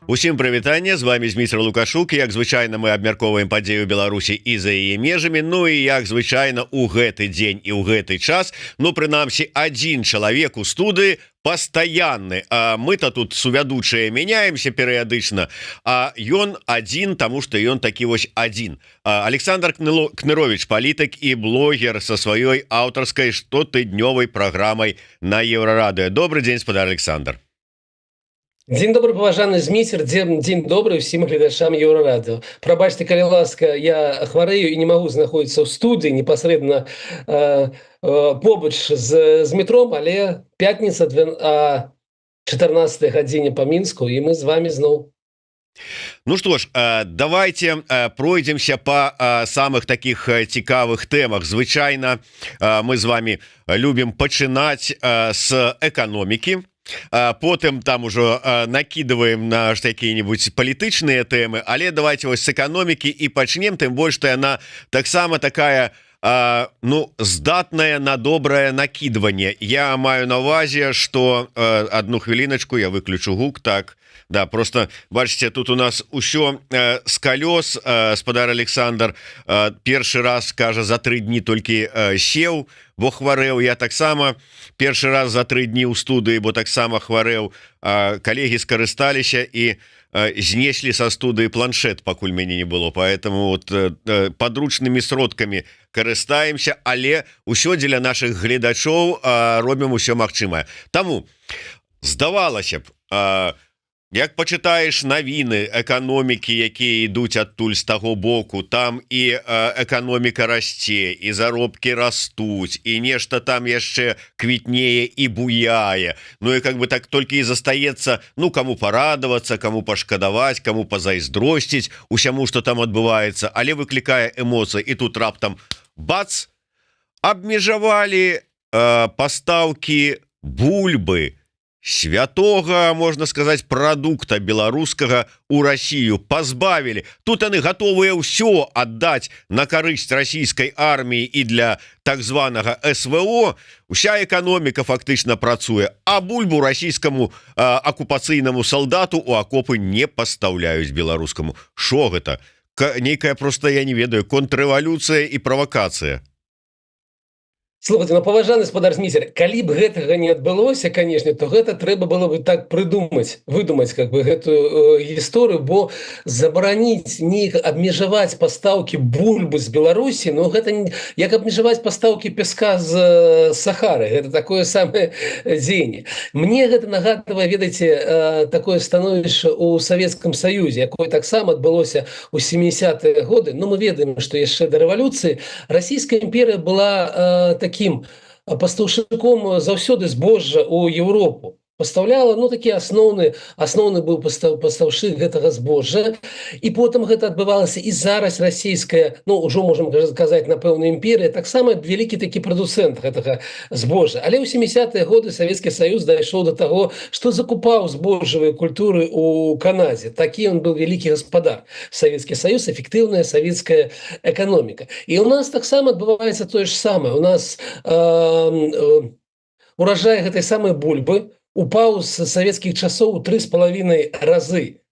Усім прывітанне, з вами Зміцер Лукашук. Як звычайна мы абмяркоўваем падзею Беларусі і за яе межамі. Ну і як звычайна у гэты дзень і ў гэты час, ну прынамсі адзін чалавек у студыі пастаянны. А мы-то тут сувядучыя мяняемся перыядычна, а ён адзін, таму што ён такі вось адзін. Александр Кнырович, палітык і блогер са сваёй аўтарскай штотыднёвай праграмай на Еўрарадыё. Добрый дзень, спадар Александр. Дзень добры, паважаны Зміцер, дзень добры ўсім гледачам Еўрарадыё. Прабачце, калі ласка, я хварэю і не магу знаходзіцца ў студыі непасрэдна побач з метром, але пятніца 14 гадзіне па Мінску, і мы з вами зноў. Ну что ж, давайте пройдемся по самых таких цікавых тэмах. Звычайна мы з вами любім пачынаць с эканомікі. Потым там ужо накидываем на какие-нибудь палітычныя тэмы, але давайте вось с эканомікі і пачнем, тым больш што яна таксама такая ну здатная на добрае накидыванне. Я маю на увазе, что одну хвіліначку, я выключу гук. Так, да, просто бачыце, тут у нас усё з калёс. Спадар Александр першы раз, кажа, за 3 дні толькі сеў, бо хварэў. Я таксама першы раз за 3 дні ў студыі, бо таксама хварэў. Калегі скарысталіся і знеслі са студыі планшет, пакуль мяне не было. Поэтому вот подручнымі сродкамі карыстаемся, але ўсё дзеля наших гледачоў робім усё магчымае. Таму здавалася б, як пачытаеш навіны эканомікі, якія ідуць адтуль з таго боку, там і эканоміка расце, і заробкі растуць, і нешта там яшчэ квітнее і буяе. Ну і как бы так толькі і застаецца, ну каму парадавацца, каму пашкадаваць, каму пазайздросціць усяму, што там адбываецца, але выклікае эмоцыі. І тут раптам бац, абмежавалі пастаўкі бульбы, святога, можна сказаць, прадукта беларускага ў Расію, пазбавілі. Тут яны гатовыя ўсё аддаць на карысць расійскай арміі і для так званага СВО. Уся эканоміка фактычна працуе, а бульбу расійскаму акупацыйнаму салдату у акопы не пастаўляюць беларускаму. Шо гэта? Нейкая проста, я не ведаю, контррэвалюцыя і правакацыя. Слухайте, ну паважаны спадар Зміцер, калі б гэтага не адбылося, канешне, то гэта трэба было бы так выдумаць как бы гэтую гісторыю, бо забараніць, неяк абмежаваць пастаўкі бульбы з Беларусі, ну гэта як абмежаваць пастаўкі пяска з Сахары, гэта такое самае дзеянне. Мне гэта нагадвае, ведаеце, такое становішча ў Савецкам Саюзе, якое таксама адбылося ў 70-е годы. Ну мы ведаем, што яшчэ да рэвалюцыі Расійская імперія была таким пастаўшчыком заўсёды збожжа ў Еўропу. Пастаўляла, ну, такі асноўны быў пастаўшчык гэтага збожжа, і потым гэта адбывалася, і зараз расійская, ну, ужо можам сказаць, напэўна, імперія, таксама вялікі такі прадуцэнт гэтага збожжа. Але ў 70-е годы Савецкі Саюз дайшоў да таго, што закупаў збожжавыя культуры ў Канадзе. Такі ён быў вялікі гаспадар. Савецкі Саюз, эфектыўная савецкая эканоміка. І ў нас таксама адбываецца тое ж самае. У нас уражай гэтай самай бульбы упаў з савецкіх часоў у 3,5 разы.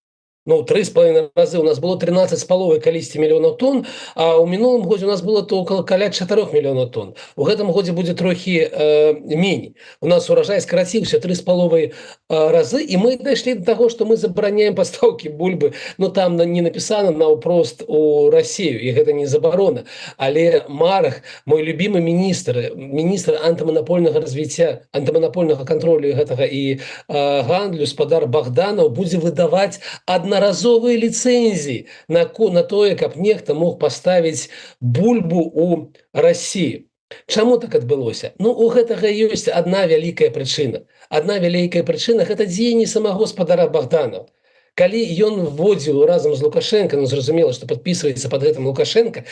Ну, 3,5 разы. У нас было 13,5 калісьці мільёнаў тонн, а ў минулым годзе у нас было то около каля 4 мільёнаў тонн. У гэтым годзе будзе трохі меней. У нас урожай скараціўся 3,5 разы, і мы дайшлі до таго, што мы забараняем пастаўкі бульбы. Ну, там не напісана наўпрост у Расію, і гэта не забарона. Але Марах, мой любімы міністр антыманапольнага развіцця, антыманапольнага кантролю гэтага і гандлю, спадар Богданаў, будзе выдаваць аднаразовыя ліцэнзіі на тое, каб нехта мог паставіць бульбу ў Расію. Чаму так адбылося? Ну, у гэтага ёсць адна вялікая прычына. Адна вялікая прычына – гэта дзеянні самого спадара Богданова. Калі ён вводзіў разам з Лукашенко, ну, зразумела, што падпісваецца пад гэтым Лукашенко,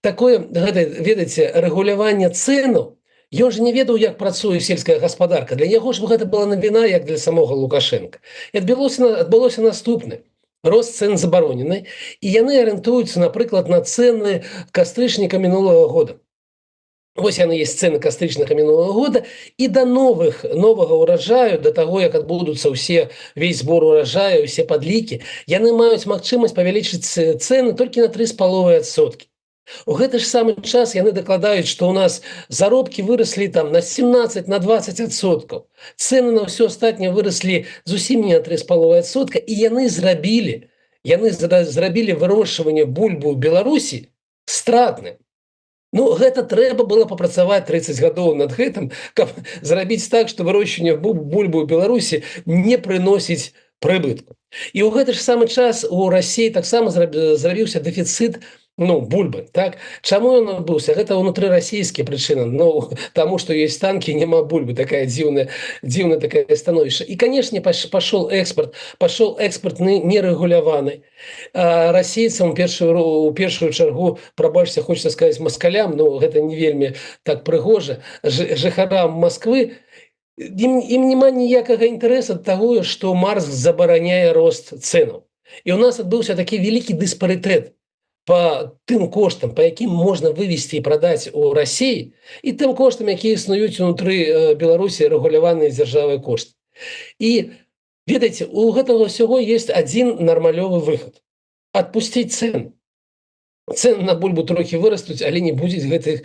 такое, ведаеце, рэгуляванне цэнаў, ён же не ведаў, як працуе сельская гаспадарка. Для яго ж гэта была навіна, як для самога Лукашенка. І адбылося наступнае. Рост цен забаронены, і яны арыентуюцца, напрыклад, на цэны кастрычніка мінулага года. Вось яны есть цены кастрычнага мінулого года, і да новага ўраджаю, да таго, як адбудуцца весь збор ураджаю, усе падлікі, яны маюць магчымасць павялічыць цэны толькі на 3,5%. У гэты ж самы час яны дакладаюць, што ў нас заробкі выраслі там на 17, на 20%. Цэны на ўсё астатняе выраслі зусім не на 3,5%, і яны зрабілі вырошчванне бульбы ў Беларусі стратным. Ну, гэта трэба было папрацаваць 30 гадоў над гэтым, каб зрабіць так, што вырошчванне бульбы ў Беларусі не прыносіць прыбытку. І ў гэты ж самы час у Расіі таксама зрабіўся дэфіцыт бульбы. Так? Чаму ён адбыўся? Гэта ўнутрырасійскія прычыны. Таму, што ёсць танкі, няма бульбы. Такая дзіўная такая становішча. І, канешне, пашоў экспорт нерэгуляваны. Расійцам у першую чаргу, прабачце, хочется сказаць маскалям, гэта не вельмі так прыгожа, жыхарам Масквы, ім няма ніякага інтарэса ад таго, што Маркс забараняе рост цэнаў. І ў нас адбыўся такі вялікі дыспарытэт по тым коштам, па якім можна вывесці і прадаць у Расіі, і тым коштам, якія існуюць унутры Беларусі рэгуляваныя дзяржавай кошты. І, ведаеце, у гэтага ўсяго ёсць адзін нармалёвы выхад – адпусціць цэны. Цэны на бульбу трохі вырастуць, але не будзе гэтых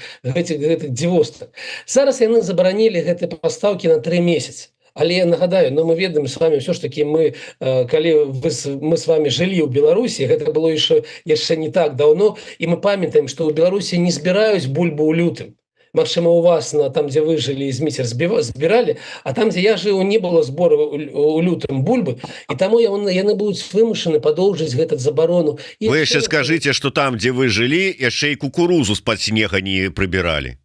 дзівостак. Зараз яны забаранілі гэтыя пастаўкі на 3 месяцы. Але я нагадаю, мы ведаем с вами ўсё ж таки, калі мы с вами жылі ў Беларусі, гэта было яшчэ не так даўно, і мы памятаем, што ў Беларусі не збіраюць бульбу ў лютым. Магчыма, у вас там, дзе вы жылі, Зміцер, збіралі, а там, дзе я жыў, не было збору ў лютым бульбы, і таму яны будуць вымушаны падоўжыць гэту забарону. Вы яшчэ скажыце, што там, дзе вы жылі, яшчэ і кукурузу з-пад снега не прыбіралі.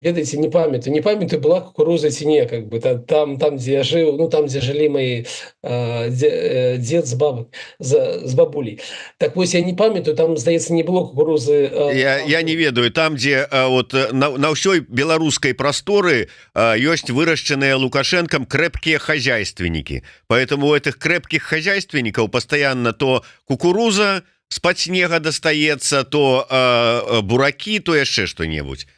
Ведаеце, не памятаю, была кукуруза ці не, там, дзе я жыў, там, дзе жылі мои дзед з бабулей. Так вось, я не памятаю, там, здаецца, не было кукурузы. Я не ведаю, там, дзе на ўсёй беларускай прасторы ёсць вырашчаныя Лукашенком крэпкія хозяйственники. Поэтому у этих крэпкіх хозяйственников постоянно то кукуруза з-пад снега дастаецца, то буракі, то яшчэ што-небудзь.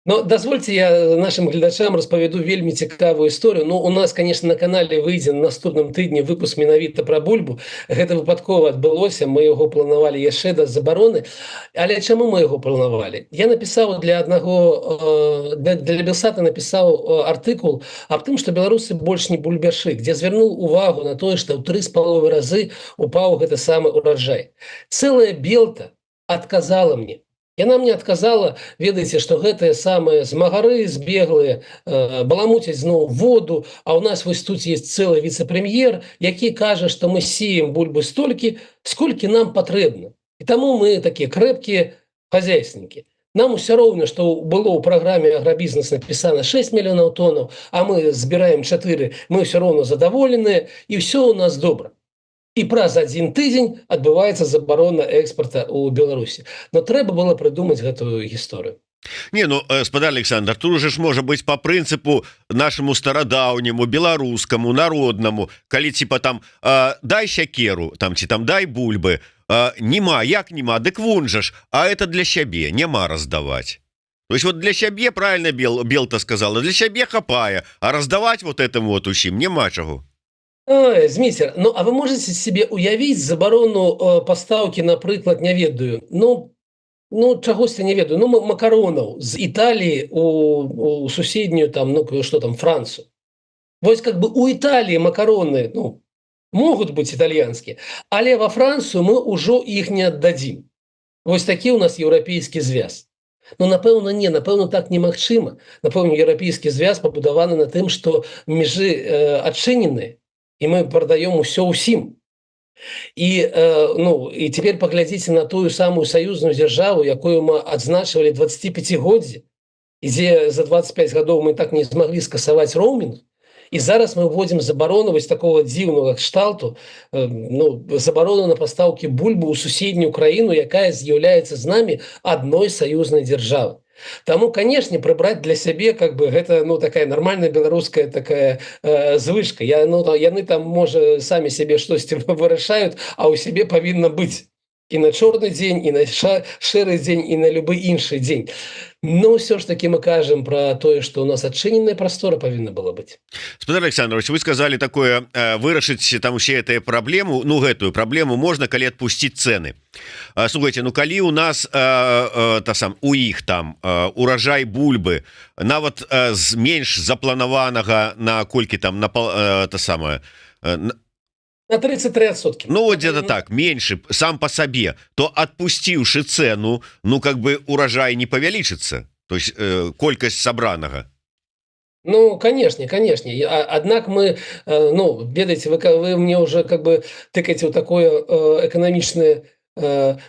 Дазвольце, я нашим гледачам распавяду вельмі цікавую історыю. У нас, конечно, на канале выйдзе на наступным тыдні выпуск менавіта пра бульбу. Гэта выпадкова адбылося, мы яго планавалі яшчэ да забароны. Але чаму мы яго планавалі? Я напісаў для Белсата напісаў артыкул аб тым, што беларусы больш не бульбяшы, дзе звярнуў увагу на тое, што ў 3,5 разы упаў гэты самы ураджай. Цэлая Белта адказала мне. Яна мне адказала, ведаеце, што гэтыя самыя змагары збеглыя, баламуцяць зноў воду, а ў нас вось тут есть цэлы віцэ-прэм'ер, які кажа, што мы сеем бульбы столькі, сколькі нам патрэбна. І таму мы такія крэпкія хозяйственнікі. Нам усё роўна, што было ў праграме аграбізнес напісана 6 мільёнаў тоннаў, а мы збіраем 4, мы ўсё роўна задаволеныя, і ўсё у нас добра. І праз 1 тыдзень адбываецца забарона экспорта ў Беларусі. Но трэба было прыдумаць гэтую гісторыю. Не, спадар Александр, тут уже ж можа быць по прынцыпу нашаму старадаўняму, беларускаму, народнаму, калі типа там дай сякеру, там ці там дай бульбы, нема, як нема, дык вунь жа ж, а это для сябе, няма раздаваць. То есть вот для сябе, правильно Белта сказала, для сябе хапае, а раздаваць вот этому вот усім няма чаго. Ой, Зміцер, а вы можете себе уявіць забарону пастаўкі, напрыклад, не ведаю, чагосьці не ведаю, макаронаў з Італіі у суседнюю Францию. Вось у Італіі макароны, могуць быць італьянскія, але во Францию мы ўжо іх не аддадзім. Вось такі у нас еўрапейскі звяз. Напэўна, так немагчыма. Напэўна, еўрапейскі звяз пабудаваны на тым, што межы адчыненыя, і мы прадаем усё ўсім. І цяпер паглядзіце на тую самую саюзную дзяржаву, якую мы адзначвалі 25годдзе, і дзе за 25 гадоў мы так не змаглі скасаваць роумінг, і зараз мы ўводзім забарону вось такого дзіўнага кшталту, забарону на пастаўкі бульбы ў суседнюю краіну, якая з'яўляецца з намі адной саюзнай дзяржавай. Таму, канешне, прыбраць для сябе гэта такая нармальная беларуская такая звычка. Яны там, можа, самі сябе штосьці вырашаюць, а ў сябе павінна быць. і на чорны дзень, і на шэры дзень, і на любы іншы дзень. Но ўсё ж таки мы кажам про тое, што у нас адчыненая прастора павінна была быць. Спадар Александрович, вы сказали такое, вырашыць там усе эту праблему, ну гэтую праблему можна, калі адпусціць цэны. Слухайте, ну калі у нас у іх там уражай бульбы нават менш запланаванага на колькі там на на 33%. Ну вот где-то так, меньше сам по себе, то отпустивши цену, ну как бы урожай не павялічыцца, то есть колькасць сабранага. Ну, конечно. Однако мы, ну, ведаете, вы мне уже как бы тыкаете в такое экономичное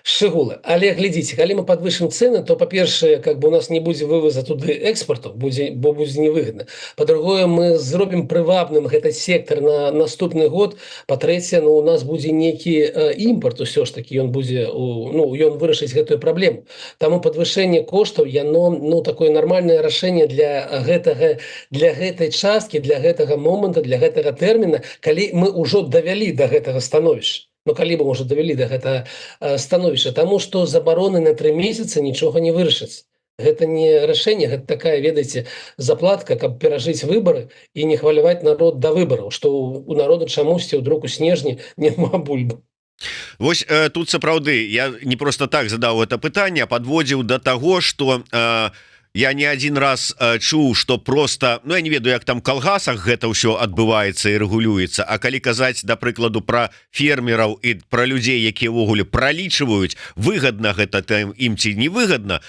шчыгулы. Але глядзіце, калі мы подвышым цены, то па-першае, как бы у нас не будзе вывоза туды экспорту, бо будзе невыгодна. Па-другое, мы зробім прывабным гэты сектор на наступны год. Па-трэцяе, ну, у нас будзе нейкі імпорт, усё ж таки ён будзе, ну, ён вырашыць гэтую праблему. Таму подвышэнне коштаў, яно, ну, такое нармальнае рашэнне для гэтай часткі, для гэтага момента, для гэтага тэрміна, калі мы ўжо давялі до гэтага становішча. Ну, калі бы, можа, давялі да гэта становішча, таму што забароны на 3 месяцы нічога не вырашыцца. Гэта не рашэнне, гэта такая, ведаеце, заплатка, каб перажыць выбары і не хваляваць народ да выбараў, што у народу чамусьці ўдруг у снежні няма бульбы. Вось тут сапраўды я не просто так задаў это пытанне, а подводзіў до таго, што я не один раз чуў, что просто, ну я не ведаю, як там калгасах гэта ўсё адбываецца і рэгулюецца, а калі казаць, да прыкладу, пра фермераў і пра людзей, якія ўвогуле пралічваюць, выгадна гэта ім ці невыгадна,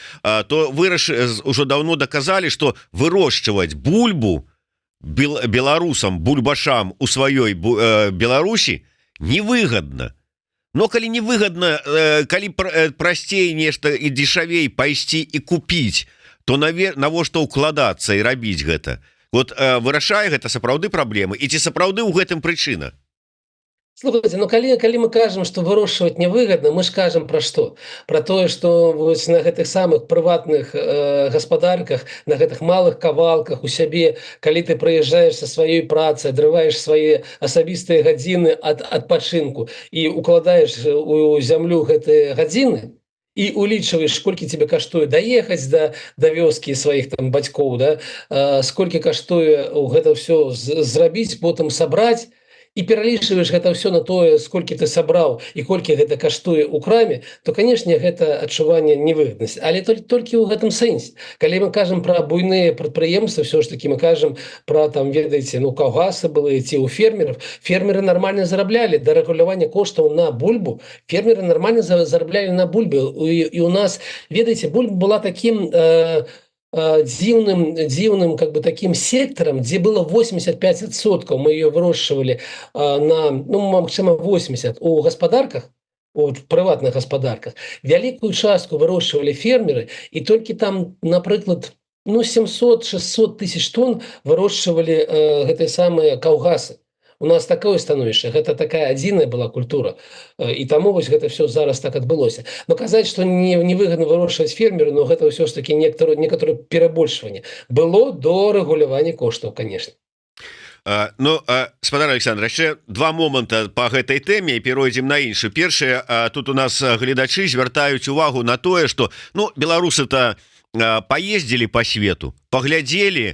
то ўжо даўно даказалі, што вырошчваць бульбу беларусам, бульбашам у сваёй Беларусі невыгадна. Но калі невыгадна, калі прасцей нешта і дзешавей пайсці і купіць, то навошта ўкладацца і рабіць гэта? Вот вырашае гэта сапраўды праблемы, і ці сапраўды ў гэтым прычына? Слухайте, ну калі мы кажам, што вырошчваць невыгадна, мы ж кажам пра што? Пра тое, што вось на гэтых самых прыватных гаспадарках, на гэтых малых кавалках у сябе, калі ты прыязджаеш са сваёй працы, адрываеш свае асабістыя гадзіны ад адпачынку і укладаеш у зямлю гэтыя гадзіны, і улічваеш, колькі тебе каштуе даехаць да вёскі сваіх там бацькоў, да? Сколькі каштуе гэта ўсё зрабіць, потым сабраць, і пералічваеш гэта ўсё на тое, сколькі ты сабраў і колькі гэта каштуе ў краме, то, канешне, гэта адчуванне невыгаднасці. Але толькі ў гэтым сэнсе. Калі мы кажам пра буйныя прадпрыемствы, ўсё ж такі мы кажам пра, там, ведаеце, ну, калгасы былыя ці ў фермераў. Фермеры нармальна зараблялі. Да рэгулявання коштаў на бульбу фермеры нармальна зараблялі на бульбе. І у нас, ведаеце, бульба была такім дзіўным как бы таким сектором, где было 85%, мы ее вырошчвалі на, ну, магчыма, 80% у гаспадарках, у прыватных гаспадарках. Вялікую частку вырошчвалі фермеры, і толькі там, напрыклад, ну, 700-600 тысяч тонн вырошчвалі гэтыя самыя калгасы. У нас такое становішча, гэта такая адзіная была культура, і таму вось гэта все зараз так адбылося. Но казаць, што невыгадна вырошчваць фермеру, но гэта ўсё ж такі некаторае перабольшванне было до рэгулявання коштаў, конечно. Ну, спадар Александр, яшчэ два моманта по гэтай тэме і перайдзем на іншую. Першае, тут у нас гледачы звяртаюць увагу на тое, што, ну, беларусы-то паездзілі по свету, паглядзелі,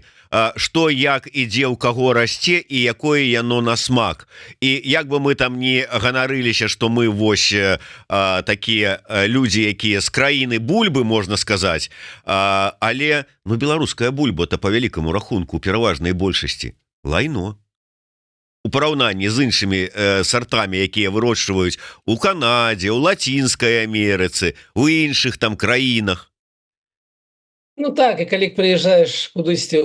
што як і дзе ў каго расце і якое яно на смак. І як бы мы там не ганарыліся, што мы вось такія людзі, якія з краіны бульбы, можна сказаць, але, ну, беларуская бульба-то па вялікаму рахунку пераважнай большасці лайно. У параўнанні з іншымі сартамі, якія вырошчваюць у Канадзе, у Лацінскай Амерыцы, у іншых там краінах. Ну так, і калі прыязджаеш кудысьці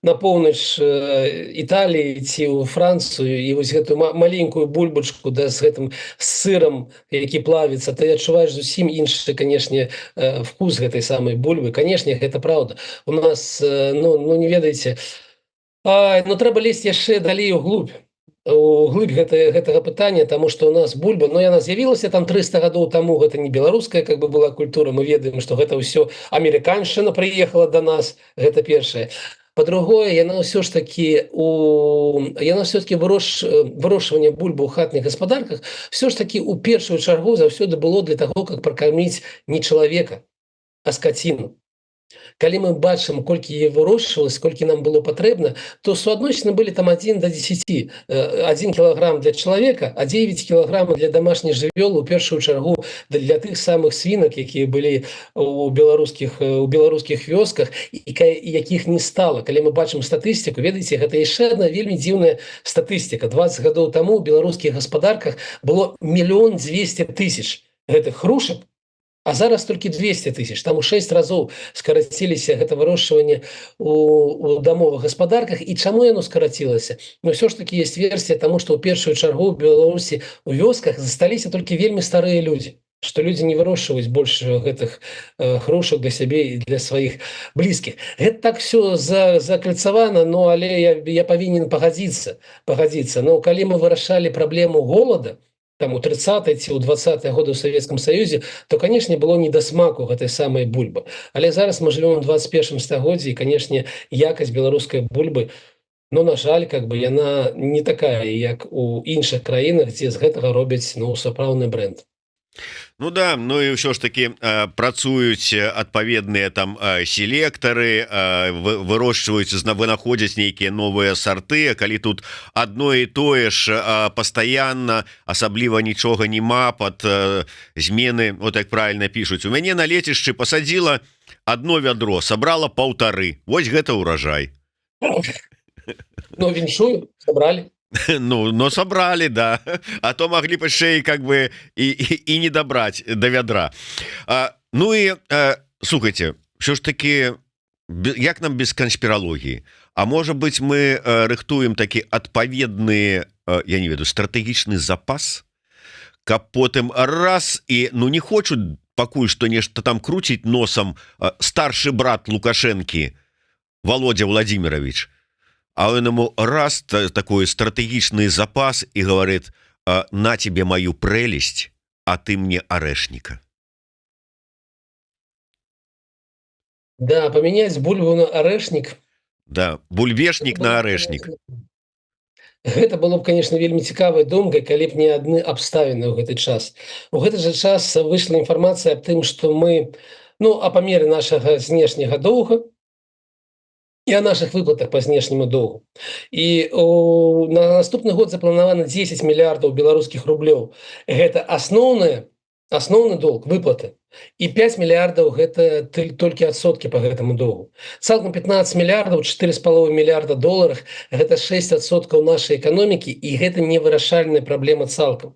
на поўнач Італіі ці ў Францыю, і вось гэтую маленькую бульбачку, да, з гэтым сырам, які плавіцца, ты адчуваеш зусім іншы, канешне, вкус гэтай самай бульбы. Канешне, гэта праўда. У нас, ну не ведаеце, ну трэба лезть яшчэ далей углубь гэтага пытання, таму што у нас бульба, ну, яна з'явілася там 300 гадоў таму, гэта не беларуская как бы была культура, мы ведаем, што гэта ўсё амерыканшчына прыехала да нас, гэта першае. По-другое, яно ўсё ж таки яно все-таки вырошчванне бульбы ў хатніх гаспадарках все ж таки у першую чаргу заўсёды было для того, как прокормить не чалавека, а скаціну. Калі мы бачым, колькі яе вырошчвалось, колькі нам было патрэбна, то суадносіны былі там 1 до 10. 1 кілаграм для чалавека, а 9 кілаграмаў для дамашняй жывёлы, у першую чаргу для тых самых свінак, якія былі у беларускіх вёсках і якіх не стала. Калі мы бачым статыстыку, ведаеце, гэта яшчэ адна вельмі дзіўная статыстыка. 20 гадоў таму у беларускіх гаспадарках было 1 200 000 гэтых хрушак, а зараз толькі 200 000. Там у 6 разоў скараціліся гэта вырошчванне у дамовых гаспадарках. І чаму яно скарацілася? Ну, ўсё ж таки есть версія таму, што ў першую чаргу ў Беларусі у вёсках засталіся толькі вельмі старыя людзі, што людзі не вырошчваюць больш гэтых хрушак для сябе і для сваіх блізкіх. Гэта так все закальцавана, но але я павінен пагадзіцца. Но калі мы вырашалі праблему голода, там у 30-е ці у 20-е годы ў Савецкім Саюзе, то, канешне, было недасмаку гэтай самай бульбы. Але зараз мы жывём у 21 стагоддзі, і, канешне, якасць беларускай бульбы, ну, на жаль, яна не такая, як у іншых краінах, дзе з гэтага робяць, ну, сапраўдны бренд. Ну да, ну і ўсё ж таки працуюць адпаведныя там селектары, вырошчваюць, вынаходзяць нейкія новыя сарты. Калі тут адно і тое ж пастаянна, асабліва нічога няма под змены, вот як правильно пишуць, у мяне на лецішчы пасадзіла одно вядро, сабрала 1,5. Вось гэта ўражай. Ну, віншую, сабралі. Ну, но собрали, да. А то могли бы шеи как бы и не добрать до ведра. Ну и, слухайте, все ж таки, як нам без конспирологии? А может быть, мы рыхтуем таки адпаведны, я не веду, стратегічны запас, каб потым раз и, ну, не хочуць пакуль што нешта там круціць носом старшы брат Лукашэнкі Володя Владимирович, а он ему раз такой стратегічный запас и говорит: на тебе мою прелесть, а ты мне орешника. Да, поменять бульбу на орешник. Да, бульбешник на орешник. Гэта было б, конечно, вельмі цікавай думкай, калі б не адны абставіны ў гэты час. У гэты же час выйшла інфармацыя аб тым, што мы, ну, о памеры нашага знешняга доўга і о наших выплатах по знешняму доўгу. І на наступны год запланавана 10 мільярдаў беларускіх рублёў. Гэта асноўны долг, выплаты. І 5 мільярдаў гэта толькі адсоткі по гэтаму доўгу. Цалкам 15 мільярдаў, 4,5 мільярда доларах, гэта 6% нашай эканомікі, і гэта не вырашальная праблема цалкам.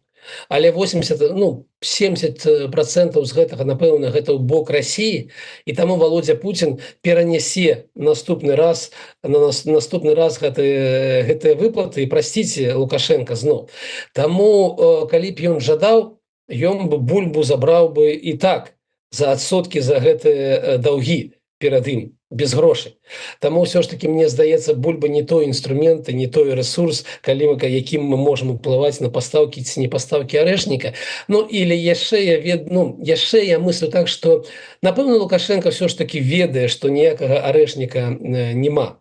Але 70% з гэтага, напэўна, гэта ў бок Расіі, і таму Володя Путін перанясе наступны раз гэтыя выплаты і прасціце Лукашенко зноў. Таму, калі б ён жадаў, ён бы бульбу забраў бы і так за адсоткі за гэтыя даўгі перад ім, без грошай. Таму ўсё ж таки, мне здаецца, бульба не той інструмент, не той ресурс, якім мы можам уплываць на пастаўкі ці не пастаўкі арэшніка. Ну, или яшчэ я мыслю так, што, напэўна, Лукашенко ўсё ж таки ведае, што ніякага арэшніка няма,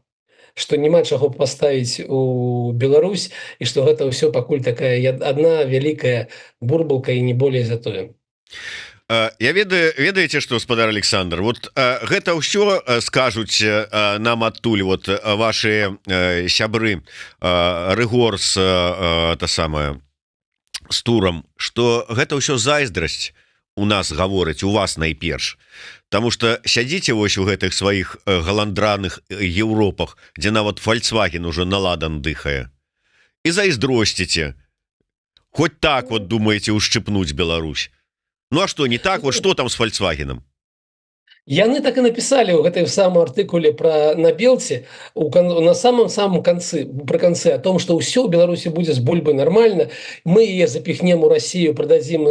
што няма чаго паставіць у Беларусь, і што гэта ўсё пакуль такая адна вялікая бурбалка і не болей за тое. Я ведаеце, што, гаспадар Александр, вот гэта ўсё скажуць нам адтуль вот ваши сябры Рыгор з турам, што гэта ўсё зайздрасць у нас гаворыць, у вас найперш. Таму што сядзіце вось у гэтых сваіх галандраных Еўропах, дзе нават Volkswagen уже наладан дыхае, і зайздросціце. Хоць так вот думаеце ушчыпнуць Беларусь. Ну а что, не так? Вот что там с Volkswagen? Яны так і написали ў гэтай самым артыкуле про на Белце на самом конце, при конце о том, что все у Беларуси будет с бульбой нормально, мы ее запихнем у Россию, продадим,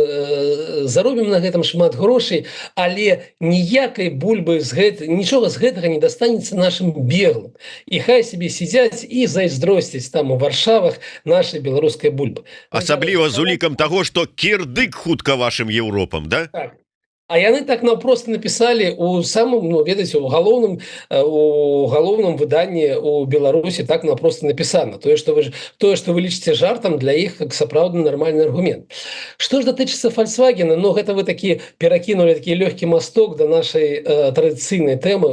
заробім на гэтым шмат грошей, але ніякай бульбы нічога з гэтага не достанется нашим беглым. І хай себе сидяць і зайздросцяць там у Варшавах нашей беларускай бульбы. Асабліва з улікам того, что кірдык хутка вашим Европам, да? Так. А яны так наўпрост напісалі у самым, ну, ведаеце, у галоўным выданні у Беларусі так наўпрост напісана. Тое, што вы лічыце жартам, для іх как сапраўдны нармальны аргумент. Што ж датычыцца Volkswagen, ну, гэта вы такі перакінулі такі лёгкі масток да нашай традыцыйнай тэмы.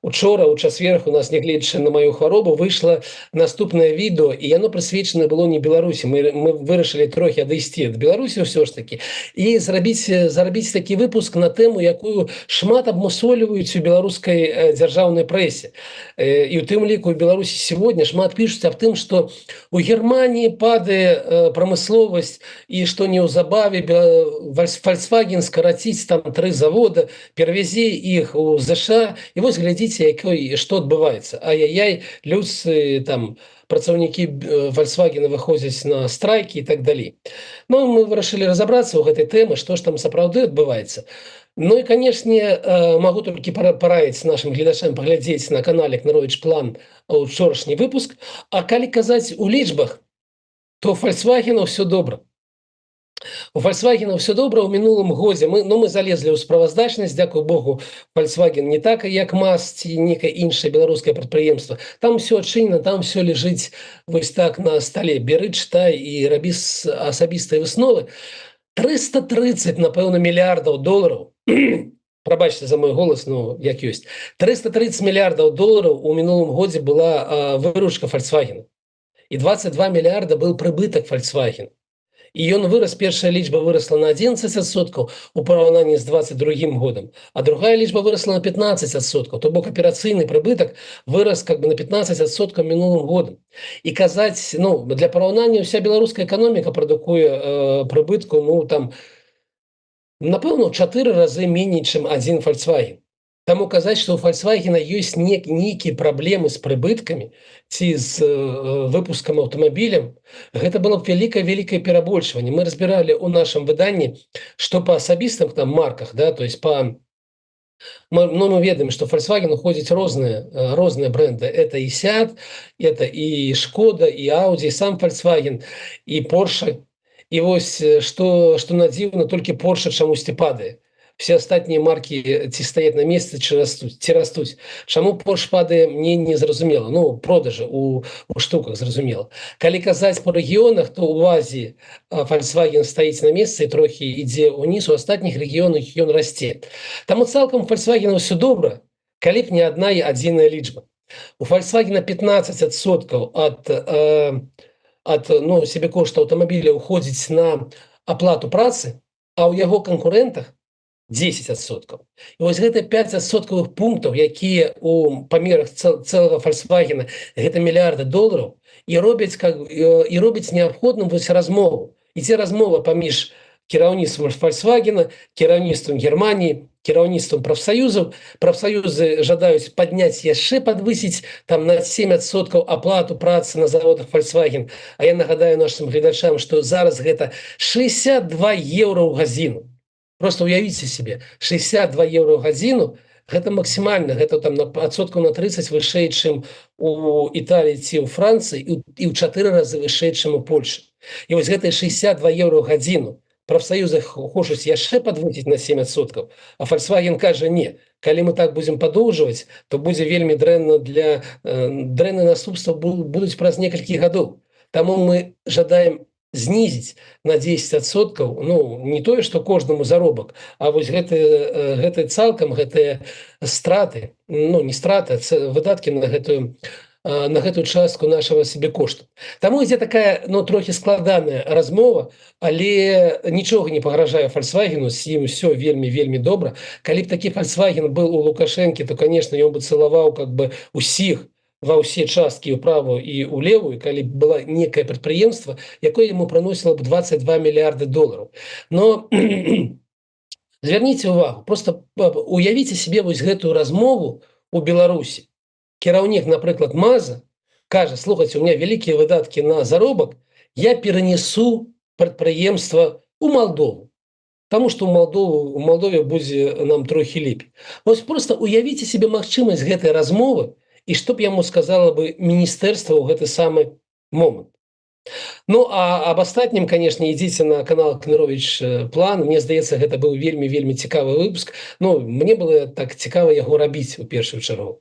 Учора, у чацвер, у нас, нягледзячы на маю хваробу, выйшла наступнае відэо, і яно прысвечана было не Беларусі. Мы вырашылі трохі адысці ад Беларусі ўсё ж такі і зарабіць такі выпуск на тэму, якую шмат абмусоліваюць у беларускай дзяржаўнай прэсе. І ў тым ліку у Беларусі сегодня шмат пішуць аб тым, што у Германії падае прамысловасць і што неўзабаве Volkswagen скараціць там 3 завода, перавязе іх у ЗША, і вось глядзіце, што адбываецца. Ай-яй-яй, людцы там працаўнікі Volkswagen выходзяць на страйкі і так далей. Ну, мы вырашылі разабрацца ў гэтай тэмы, што ж там сапраўды адбываецца. Ну і, канешне, магу толькі параіць нашым гледачам паглядзець на канале Кнаровіч План учорашні выпуск. А калі казаць у лічбах, то у Volkswagen ўсё добра. У Volkswagen ўсё добра. У мінулым годзе мы залезлі ў справаздачнасць, дзякуй Богу, Volkswagen не так, як МАЗ ці некае іншае беларускае прадпрыемства. Там ўсё адчынена, там ўсё ляжыць вось так на стале. Бяры, чытай і рабі асабістыя высновы. 330, напэўна, мільярдаў долараў, прабачце за мой голас, ну, як ёсць, 330 мільярдаў долараў у мінулым годзе была выручка Volkswagen. І 22 мільярда быў прыбытак Volkswagen. І ён вырас, першая лічба вырасла на 11% у параўнанні з 22 годам, а другая лічба вырасла на 15%. То бок аперацыйны прыбытак вырас как бы на 15% мінулым годам. І казаць, ну, для параўнання ўся беларуская эканоміка прадукуе прыбытку, ну, там, напэўна, 4 разы меней, чым адзін Volkswagen. Таму казаць, што у Volkswagen ёсць нейкія праблемы з прыбыткамі ці з выпускам аўтамабілем, гэта было б вялікае перабольшванне. Мы разбіралі ў нашым выданні, што па асабістым там марках, да, то есть мы ведаем, што Volkswagen уходзяць розныя бренды. Это і Seat, это і Шкода, і Audi, і сам Volkswagen, і Porsche. І вось, што на дзіўна, толькі Porsche чамусьці падае. Все астатнія маркі ці стаяць на месцы, ці растуць. Чаму Porsche падае, мне не зразумела. Ну, продажы у штуках зразумела. Калі казаць па рэгіёнах, то ў Азіі Volkswagen стаіць на месцы і трохі ідзе ўніз, у астатніх рэгіёнах ён расце. Таму цалкам у Volkswagen ўсё добра, калі б не адна і адзіная лічба. У Volkswagen 15% ад себекошта аўтамабіля ўходзіць на аплату працы, а ў яго канкурэнтах 10%. І вось гэта 5% пунктаў, якія у памерах цэлага Volkswagen, гэта мільярды долараў, і робяць неабходным вось размову. Ідзе размова паміж кіраўніцтвам Volkswagen, кіраўніцтвам Германії, кіраўніцтвам прафсаюзаў. Прафсаюзы жадаюць падняць яшчэ, падвысіць там на 7% аплату працы на заводах Volkswagen. А я нагадаю нашим гледачам, што зараз гэта 62 еўра ў гадзіну. Просто уявіце себе, 62 еўра ў гадзіну, гэта максімальна, гэта там на 30% вышэй, чым у Італіі ці ў Францыі, і ў 4 разы вышэй, чым у Польшы. І вось гэтыя 62 еўра ў гадзіну прафсаюзы хочуць яшчэ падвысіць на 7%, а Volkswagen кажа, не, калі мы так будзем падоўжваць, то будзе вельмі дрэнныя наступствы будуць праз некалькі гадоў. Таму мы жадаем знізіць на 10%, ну, не тое, што кожнаму заробак, а вось гэты цалкам, гэтыя страты, ну, не страты, а выдаткі на гэтую частку нашага себекошту. Таму ідзе такая, ну, трохі складаная размова, але нічога не пагражае Volkswagen, з ім усё вельмі добра. Калі б такі Volkswagen быў у Лукашэнкі, то, конечно, ён бы цалаваў как бы усіх, ва ўсе часткі ў правую і ў левую, калі б было некае прадпрыемства, якое яму прыносіла б 22 мільярды долараў. Но зверніце ўвагу, просто уявіце себе вось гэтую размову у Беларусі. Кіраўнік, напрыклад, МАЗа кажа, слухайце, у меня вялікія выдаткі на заробак, я перанесу прадпрыемства ў Малдову. Таму што у Малдове будзе нам трохі лепей. Вось просто уявіце себе магчымасць гэтай размовы, і што б яму сказала бы міністэрства ў гэты самы момант. Ну а об астатнім, конечно, ідзіце на канал Кнырович план. Мне здаецца, гэта быў вельмі цікавы выпуск. Ну мне было так цікава яго рабіць у першую чаргу.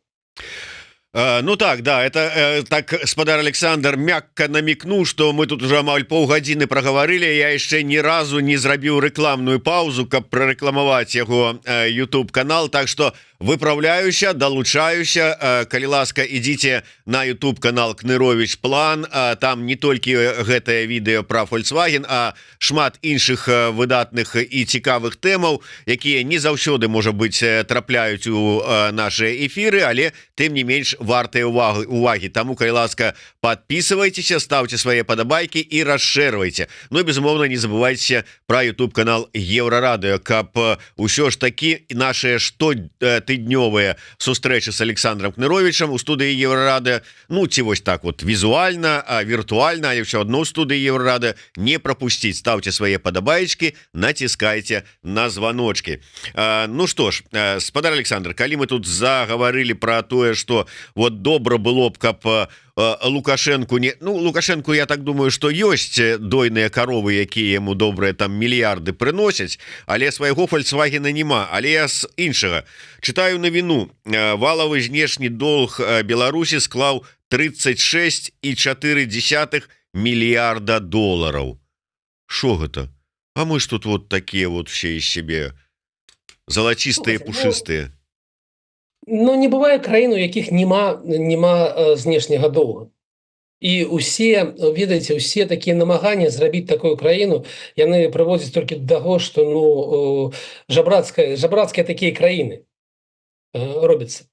Ну так, да, это так спадар Александр мякка намекнул, что мы тут уже амаль паўгадзіны праговорили. Я яшчэ ні разу не зрабіў рэкламную паузу, каб прарэкламаваць яго YouTube канал. Так что выправляюся, долучаюся. Калі ласка, ідзіце на YouTube канал Кнырович план. Там не толькі гэтае відэо про Volkswagen, а шмат іншых выдатных і цікавых тэмаў, якія не заўсёды, можа быць, трапляюць у наши эфиры, але тым не менш вартыя уваги. Таму, калі ласка, подписывайтесь, ставьте свои подобайки и расширывайте. Ну и, безумовно, не забывайте про YouTube канал Еврорадио, каб ўсё ж таки наши штотыднёвыя сустрэчы с Александром Кныровичем у студии Еврорадио, ну, ці вось так вот визуально, виртуально, але все одно у студии Еврорадио не пропустить. Ставьте свои подобаечки, натискайте на звоночки. Ну что ж, спадар Александр, калі мы тут заговорили про то, что вот добра было б, каб Лукашенко не... Ну, Лукашенко, я так думаю, что ёсць дойныя коровы, якія ему добрыя там мільярды прыносяць, але свайго Volkswagen нема. Але я з іншага читаю навіну. Валовый знешні долг Беларусі склаў 36,4 мільярда долларов. Шо гэта? А мы ж тут вот такие вот все из себе золотистые, пушистые. Ну не бывае краін, у якіх няма знешняга доўга. І усе, ведаеце, усе такія намаганні зрабіць такую краіну, яны прыводзяць толькі да таго, што ну жабрацкія такія краіны робяцца.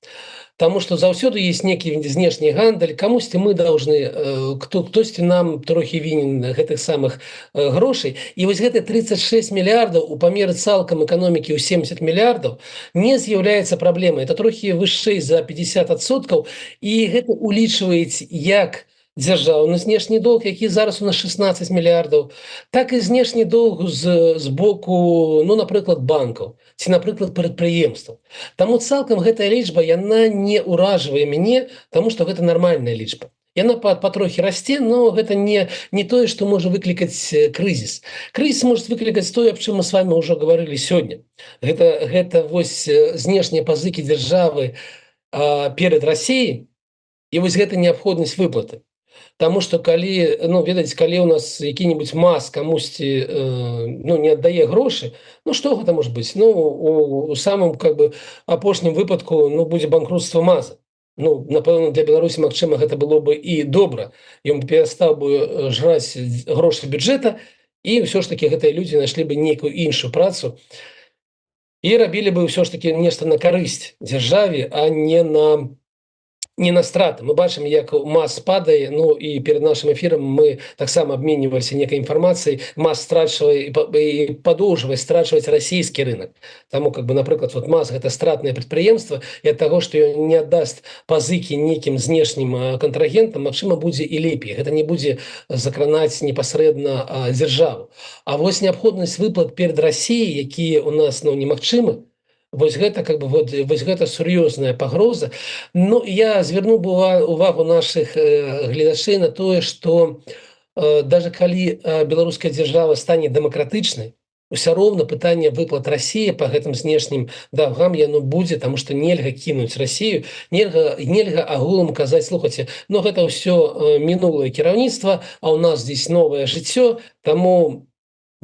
Таму што заўсёды есть некі знешні гандаль, камусьці мы должны, хтосьці нам трохі вінен гэтых самых грошай. І вось гэты 36 мільярдаў у памеры цалкам эканомікі ў 70 мільярдаў не з'яўляецца праблемай. Это трохі вышэй за 50%, і гэта улічваецца як дзяржаўны знешні долг, які зараз у нас 16 мільярдаў, так і знешні доўг з боку, ну, напрыклад, банкаў ці, напрыклад, прадпрыемстваў. Таму цалкам гэтая лічба, яна не ўражвае мяне, таму што гэта нармальная лічба. Яна патрохі расце, но гэта не тое, што можа выклікаць крызіс. Крызіс можа выклікаць тое, аб чым мы с вами ўжо гаварылі сёння. Гэта вось знешнія пазыкі дзяржавы перад Расіяй, і вось гэта неабходнасць выплаты. Таму што калі, ну, ведаеце, калі у нас які-небудзь МАЗ камусьці ну, не аддае грошы, ну што гэта можа быць? Ну, у самым как бы апошнім выпадку, ну, будзе банкрутства МАЗа. Ну, напэўна, для Беларусі, магчыма, гэта было бы і добра. Ён перастаў бы жраць грошы бюджэта, і ўсё ж таки гэтыя людзі знайшлі бы нейкую іншую працу і рабілі бы ўсё ж таки нешта на карысць дзяржаве, а не на страты. Мы бачым, як МАЗ падае, ну і перед нашим эфірам мы таксама абменьваліся некай інфармацыяй. МАЗ страчвае і падоўжвае страчваць расійскі рынок. Таму, как бы, напрыклад, вот МАЗ гэта стратнае прадпрыемства, і ад таго, што ён не аддаст пазыкі нейкім знешнім кантрагентам, магчыма, будзе і лепей. Гэта не будзе закранаць непасрэдна дзяржаву. А вось неабходнасць выплат перад Расіяй, якія у нас, ну, немагчымы, вось гэта, как бы, вось гэта сур'ёзная пагроза. Ну, я звярну увагу наших гледачэй на тое, што даже калі беларуская дзяржава стане дэмакратычнай, усё роўна пытанне выплат Расіі па гэтым знешнім даўгам яно будзе, таму што нельга кінуць Расію, нельга агулам казаць: слухайце, ну гэта ўсё мінулае кіраўніцтва, а ў нас здесь новае жыццё, таму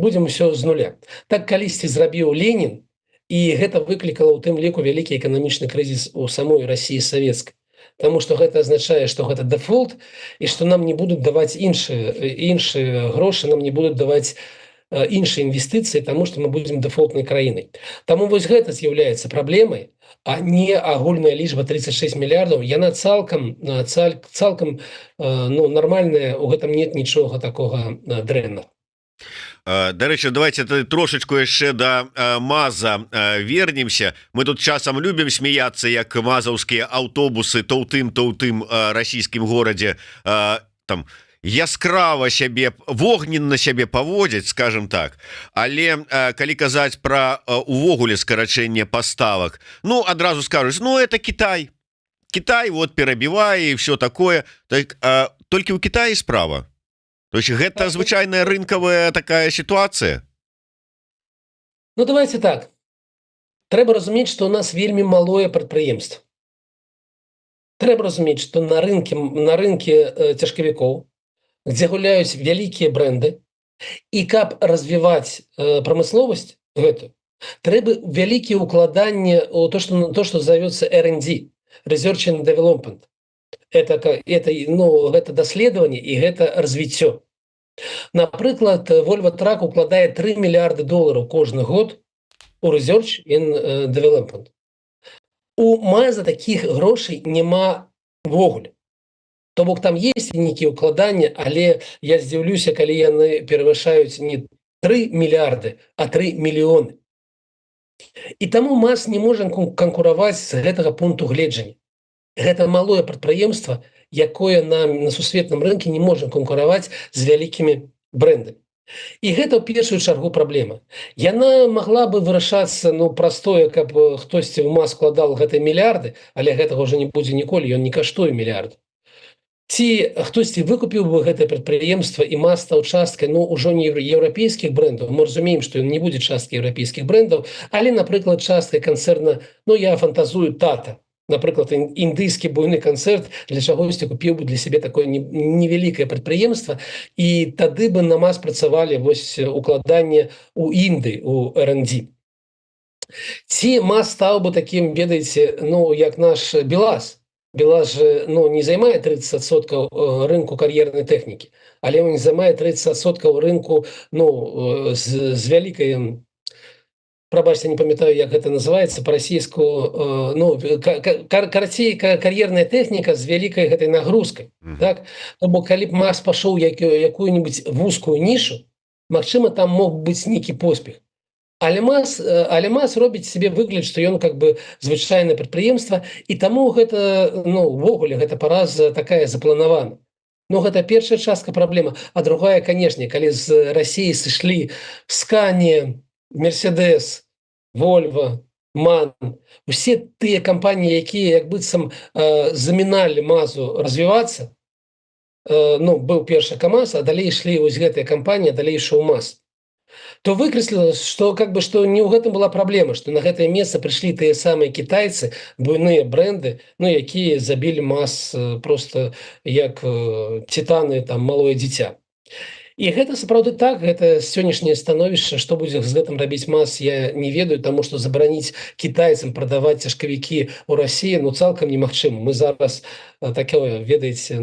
будзем усё з нуля. Так калісьці зрабіў Ленін, і гэта выклікала ў тым ліку вялікі эканамічны крызіс у самой Расіі савецкай. Таму што гэта азначае, што гэта дэфолт, і што нам не будуць даваць іншыя грошы, нам не будуць даваць іншыя інвестыцыі, таму што мы будзем дэфолтнай краінай. Таму вось гэта з'яўляецца праблемай, а не агульная лічба 36 мільярдаў. Яна цалкам ну, нармальная, у гэтым нет нічога такога дрэннага. Дарэчы, давайте трошечку яшчэ да МАЗа вернемся. Мы тут часам любім смяяцца, як мазаўскія аўтобусы то ў тым расійскім горадзе там яскрава сябе, вогненна сябе паводзяць, скажем так. Але калі казаць пра увогуле скарачэнне паставак, ну адразу скажуць: ну это Кітай вот перабівае і все такое. Так, толькі ў Кітаі справа. То есть гэта звычайная рынкавая такая сітуацыя? Ну давайте так, трэба разумець, што у нас вельмі малое прадпрыемства. Трэба разумець, што на рынке цяжкавікоў, дзе гуляюць вялікія бренды, і каб развіваць прамысловасць гэту, трэба вялікія ўкладанні ў то, што завецца R&D, Research and Development. Это даследаванне і гэта развіццё. Напрыклад, Volvo Truck укладае $3 мільярды кожны год у Research and Development. У МАЗа такіх грошай няма ввогуле. То бок там есть нейкія ўкладанні, але я здзіўлюся, калі яны перавышаюць не 3 мільярды, а 3 мільёны. І таму МАЗ не можа канкураваць з гэтага пункту гледжання. Гэта малое прадпрыемства, якое на сусветным рынке не можа канкураваць з вялікімі брэндамі. І гэта ў першую чаргу праблема. Яна магла бы вырашацца простое, каб хтосьці ў МАЗ складал гэтыя мільярды, але гэтага ўжо не будзе ніколі, ён не каштуе мільярд. Ці хтосьці выкупіў бы гэтае прадпрыемства і МАЗ стаў часткай ўжо не еўрапейскіх брэндаў. Мы разумеем, што ён не будзе часткай еўрапейскіх брэндаў, але, напрыклад, часткай канцэрна, я фантазую, Тата. Напрыклад, індыйскі буйны канцэрт для чагосьці купіў бы для сябе такое невялікае прадпрыемства, і тады бы на МАЗ працавалі укладанне ў Індыі, у R&D. Ці МАЗ стаў бы такім, ведаеце, як наш БелАЗ. БелАЗ же не займае 30% рынку кар'ернай тэхнікі, але ён займае 30% рынку з вялікай, прабачце, не памятаю, як гэта называецца па-расійску, карацей, кар'ерная тэхніка з вялікай гэтай нагрузкай. Так? Бо калі б МАЗ пашоў якую-нибудь вузкую нішу, магчыма, там мог быць нейкі поспех. Але МАЗ робіць себе выгляд, што ён звычайнае прадпрыемства, і таму гэта, увогуле, гэта параза такая запланавана. Гэта першая частка праблема. А другая, канешне, калі з Расіі сышлі Scania, Mercedes, Volvo, MAN, усе тыя кампаніі, якія як быццам заміналі МАЗу развівацца, быў першы КамАЗ, а далей ішлі вось гэтыя кампаніі, далей ішоў МАЗ, то выкрэслілася, што не ў гэтым была праблема, што на гэтае месца прыйшлі тыя самыя кітайцы, буйныя брэнды, якія забілі МАЗ проста як цітаны, малое дзіця. І гэта сапраўды так, гэта сённяшняе становішча, што будзе з гэтым рабіць МАЗ, я не ведаю, таму што забараніць кітайцам прадаваць цяжкавікі ў Расіі цалкам немагчыма. Мы зараз такое, ведаеце,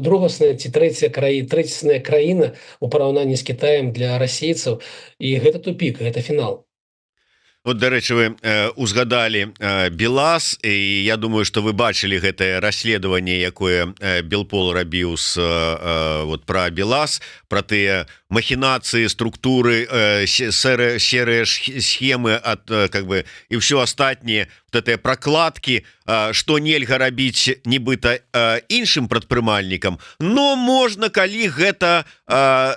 другасная ці трэцясная краіна у параўнанні з Кітаем для расейцаў, і гэта тупік, гэта фінал. Вот, дарэчы, вы узгадалі БелАЗ, і я думаю, што вы бачылі гэтае расследаванне, якое Белпол рабіў пра БелАЗ, пра тыя махінацыі, структуры, серыя схемы і ўсё астатняе, гэтыя прокладкі, што нельга рабіць нібыта іншым прадпрымальнікам, но можна, калі гэта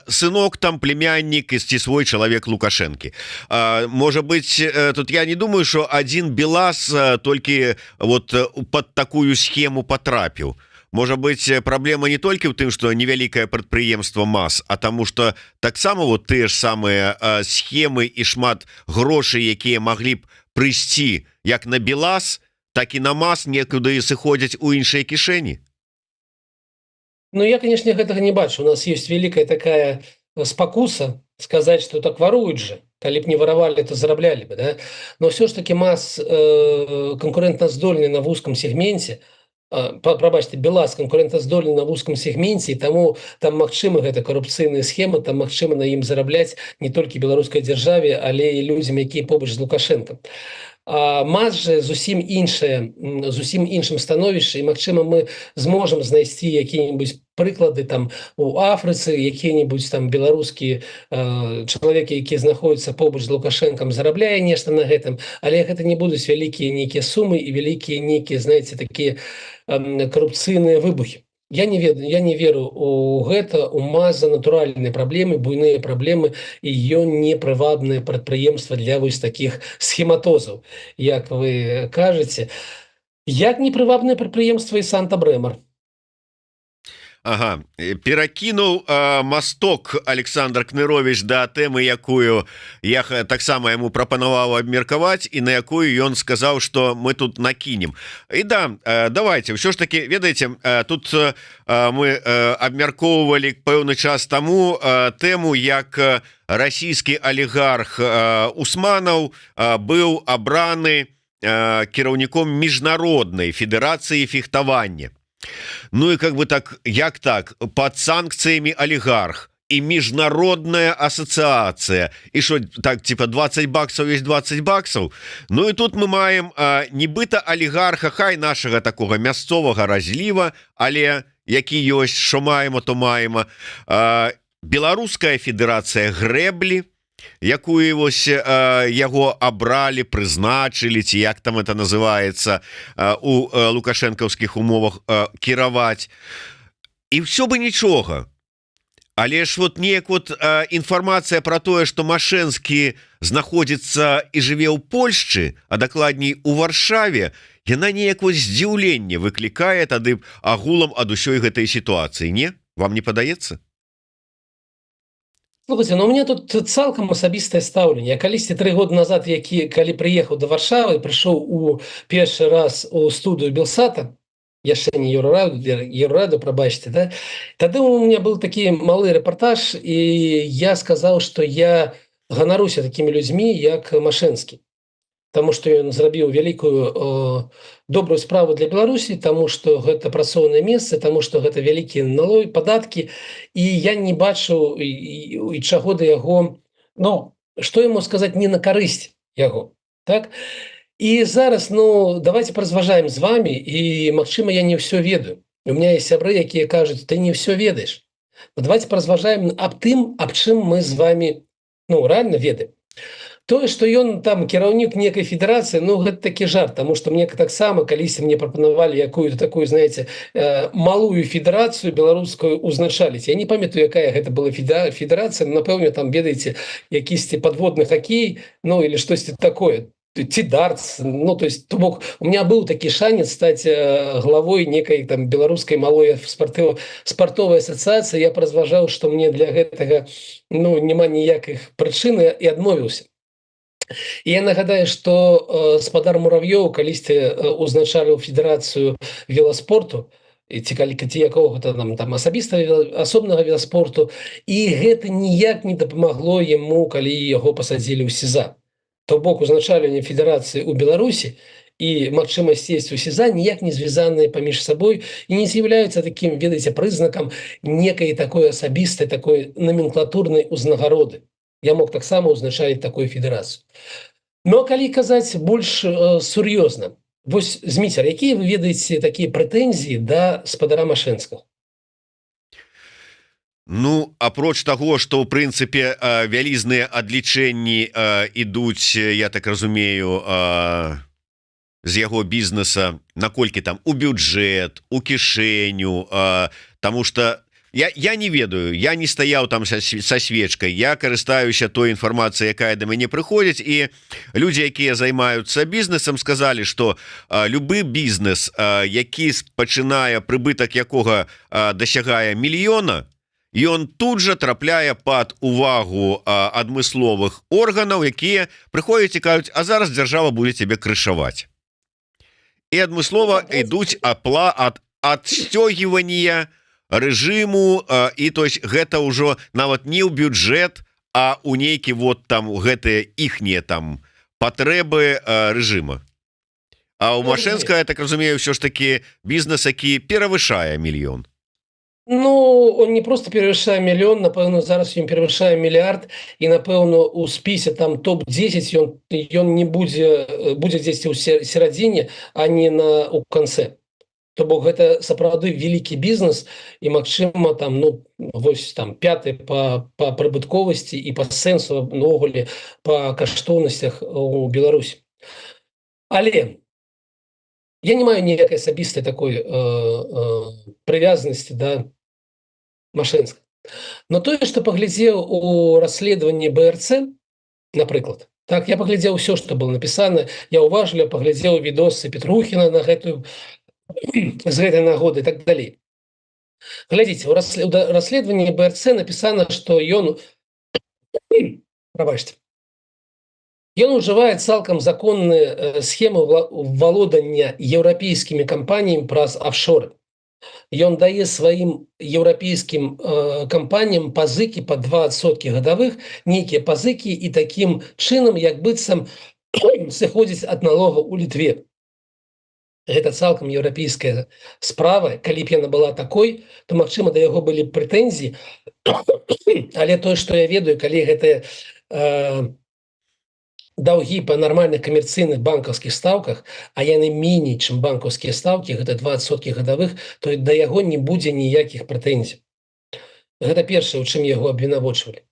сынок, племяннік ці свой чалавек Лукашэнкі. Можа быць, тут я не думаю, што адзін БелАЗ толькі пад такую схему патрапіў. Можа быць, праблема не толькі ў тым, што невялікае прадпрыемства МАЗ, а таму што таксама тыя ж самыя схемы і шмат грошай, якія маглі б прыйсці як на БелАЗ, так і на МАЗ, некуды сыходзяць у іншыя кішэні. Я, конечно, гэтага не бачу. У нас есть вялікая такая спакуса сказаць, што так варуюць же. Калі б не варавалі, то зараблялі бы, да? Но все ж таки МАЗ конкурентаздольны на вузком сегменце, прабачце, БелАЗ конкурентаздольны на вузком сегменце, і таму там магчыма гэта карупцыйная схема, там магчыма на ім зарабляць не толькі беларускай дзяржаве, але і людзям, якія побач з Лукашэнкам. А МАЗ же зусім іншым становішча, і магчыма мы зможам знайсці якія-небудзь прыклады у Афрыцы, якія-небудзь беларускія чалавекі, якія знаходзяцца побач з Лукашэнкам, зарабляе нешта на гэтым, але гэта не будуць вялікія нейкія сумы і вялікія нейкія, знаеце, такія карупцыйныя выбухі. Я не веру у гэта. У МАЗа натуральныя праблемы, буйныя праблемы, і ён не прывабнае прадпрыемства для вось такіх схематозаў, як вы кажаце. Як не прывабнае прадпрыемства і Санта-Брэмар. Ага, перакінуў масток Александр Кнырович да тэмы, якую я таксама яму прапанаваў абмеркаваць і на якую ён сказаў, што мы тут накінем. І да, давайте ўсё ж таки, ведаеце, тут мы абмяркоўвалі пэўны час таму тэму, як расійскі алігарх Усманаў быў абраны кіраўніком міжнароднай федэрацыі фехтавання. Ну и как бы так, як так, под санкциями олигарх и международная ассоциация, и что так, типа 20 баксов есть 20 баксов. Ну и тут мы маем нібыта олигарха, хай нашего такого мясцовага разлива, але які ёсць, що маємо, то маємо. Беларуская федерация грэблі, якую вось яго абралі, прызначылі, ці як там это называется у лукашэнкаўскіх умовах кіраваць, і все бы нічога. Але ж вот неяк вот інфармацыя про тое, што Машэнскі знаходзіцца і жыве ў Польшчы, а дакладней у Варшаве, яна неяк вось здзіўленне выклікае тады агулам ад усёй гэтай сітуацыі, не? Вам не падаецца? Слухайте, ну у меня тут цалкам асабістае стаўленне. Я калісьці 3 года назад, калі прыехаў да Варшавы, прыйшоў у першы раз у студыю Белсата, яшчэ не Еўраду, прабачце, да? Тады у меня был такі малы рэпартаж, і я сказаў, што я ганаруся такімі людзьмі, як Машэнскі. Таму што ён зрабіў вялікую добрую справу для Беларусі, таму што гэта працоўнае месца, таму што гэта вялікія налогі, падаткі, і я не бачыў і чаго да яго, ну, што яму сказаць не на карысць яго, так? І зараз, ну, давайте паразважаем з вами, і, магчыма, я не ўсё ведаю. У меня есть сябры, якія кажуць, ты не ўсё ведаеш. Но давайте паразважаем аб тым, аб чым мы з вами, ну, реально ведаем. Тое, што ён там кіраўнік некай федэрацыі, ну, гэта такі жарт, таму што мне таксама калісьці мне прапанавалі якую-то такую, знаете, малую федэрацыю беларускую узначаліць. Я не памятаю, якая гэта была федэрацыя, напэўна, там, ведаеце, якісьці падводны хакей, ну, или штосьці такое, ці дартс, ну, то есть, то бок, у меня быў такі шанец стаць главой некай там беларускай малой спартовай асацыяцыі. Я паразважаў, што мне для гэтага, ну, няма ніякіх прычын, і адмовіўся. І я нагадаю, што спадар Мурав'ёў калісьці узначаліў федэрацыю веласпорту, ці якога-то там асобнага веласпорту, і гэта ніяк не дапамагло яму, калі яго пасадзілі ў СІЗА. То бок узначаленне федэрацыі ў Беларусі і магчымасць сесці ў СІЗА ніяк не звязаныя паміж сабой і не з'яўляюцца такім, ведаеце, прызнакам некай такой асабістай, такой номенклатурнай узнагароды. Я мог таксама узначаліць такую федэрацыю. Но калі казаць больш сур'ёзна, вось, Зміцер, якія вы ведаеце такія прэтэнзіі да спадара Машэнскага? Ну, апроч таго, што ў прынцыпе вялізныя адлічэнні ідуць, я так разумею, з яго бізнеса, наколькі там у бюджэт, у кішэню, таму што я не ведаю, я не стаяў там са свечкай, я карыстаюся той інфармацыяй, якая да мяне прыходзіць, і людзі, якія займаюцца бізнесам, сказалі, што любы бізнес, які пачынае, прыбытак якога дасягае мільёна, ён тут жа трапляе пад увагу адмысловых органаў, якія прыходзяць і кажуць, а зараз дзяржава будзе цябе крышаваць. І адмыслова ідуць адстёгівання рэжыму, і то есть гэта ўжо нават не ў бюджэт, а ў нейкі вот там гэтыя іхнія там патрэбы рэжыма. А ў Машэнскага, я так разумею, ўсё ж таки бізнес, які перавышае мільён. Ну, он не просто перавышае мільён, напэўна, зараз ён перавышае мільярд, і, напэўна, у спісе там топ-10 ён не будзе дзесьці ў серадзіне, а не у канцэ. То бок гэта сапраўды вялікі бізнес, і, магчыма, там, ну, вось там 5-й па прыбытковасці і па сэнсу наогуле па каштоўнасцях у Беларусі. Але я не маю ніякай асабістай такой прывязанасці да Машэнскага. Но тое, што паглядзеў у расследаванні БРЦ, напрыклад, так, я паглядзеў усё, што было напісана, я уважліва паглядзеў відосы Петрухіна на гэтую з гэтай нагоды і так далей. Глядзіце, у расследаванні БРЦ напісана, што ён прабачце, ён ужывае цалкам законныя схемы валодання еўрапейскімі кампаніямі праз афшоры. Ён дае сваім еўрапейскім кампаніям пазыкі па 2% гадавых, нейкія пазыкі, і такім чынам, як быццам сыходзіць ад налога ў Літве. Гэта цалкам еўрапейская справа. Калі б яна была такой, то, магчыма, да яго былі прэтэнзіі. Але тое, што я ведаю, калі гэтыя даўгі па нармальных камерцыйных банкаўскіх стаўках, а яны меней, чым банкаўскія стаўкі, гэта 20% гадавых, то да яго не будзе ніякіх прэтэнзій. Гэта першае, у чым яго абвінавачвалі.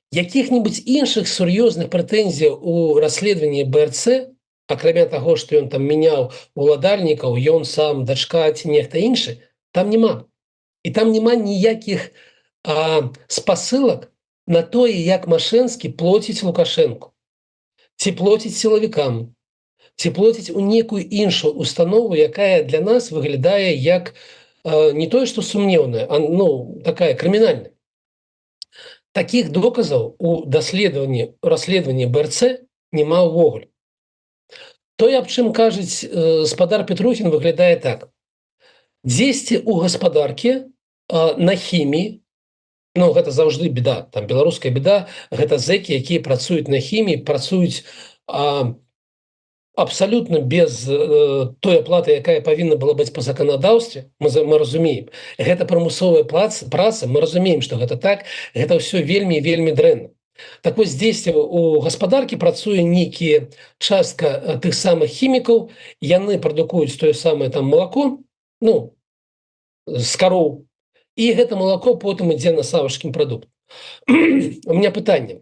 Якіх-небудзь іншых сур'ёзных прэтэнзій у расследаванні БРЦ, акрамя таго, што ён там мяняў уладальнікаў, ён сам, дачка ці нехта іншы, там няма. І там няма ніякіх спасылак на тое, як Машэнскі плоціць Лукашэнку, ці плоціць сілавікам, ці плоціць у некую іншую установу, якая для нас выглядае як не тое, што сумнеўная, а такая крымінальная. Такіх доказаў у расследаванні БРЦ няма ўвогуле. Тое, аб чым кажуць спадар Петрухін, выглядае так. Дзесьці ў гаспадаркі на хіміі, гэта заўжды беда, там беларуская беда, гэта зэкі, якія працуюць на хіміі, працуюць абсалютна без той аплаты, якая павінна была быць па заканадаўстве, мы разумеем. Гэта прымусовая праца, мы разумеем, што гэта так, гэта ўсё вельмі, вельмі дрэнна. Так вось, дзесьці у гаспадаркі працуе нейкія частка тых самых хімікаў, яны прадукуюць тое самае там малако, з кароў, і гэта малако потым ідзе на савушкін прадукт. У меня пытанне.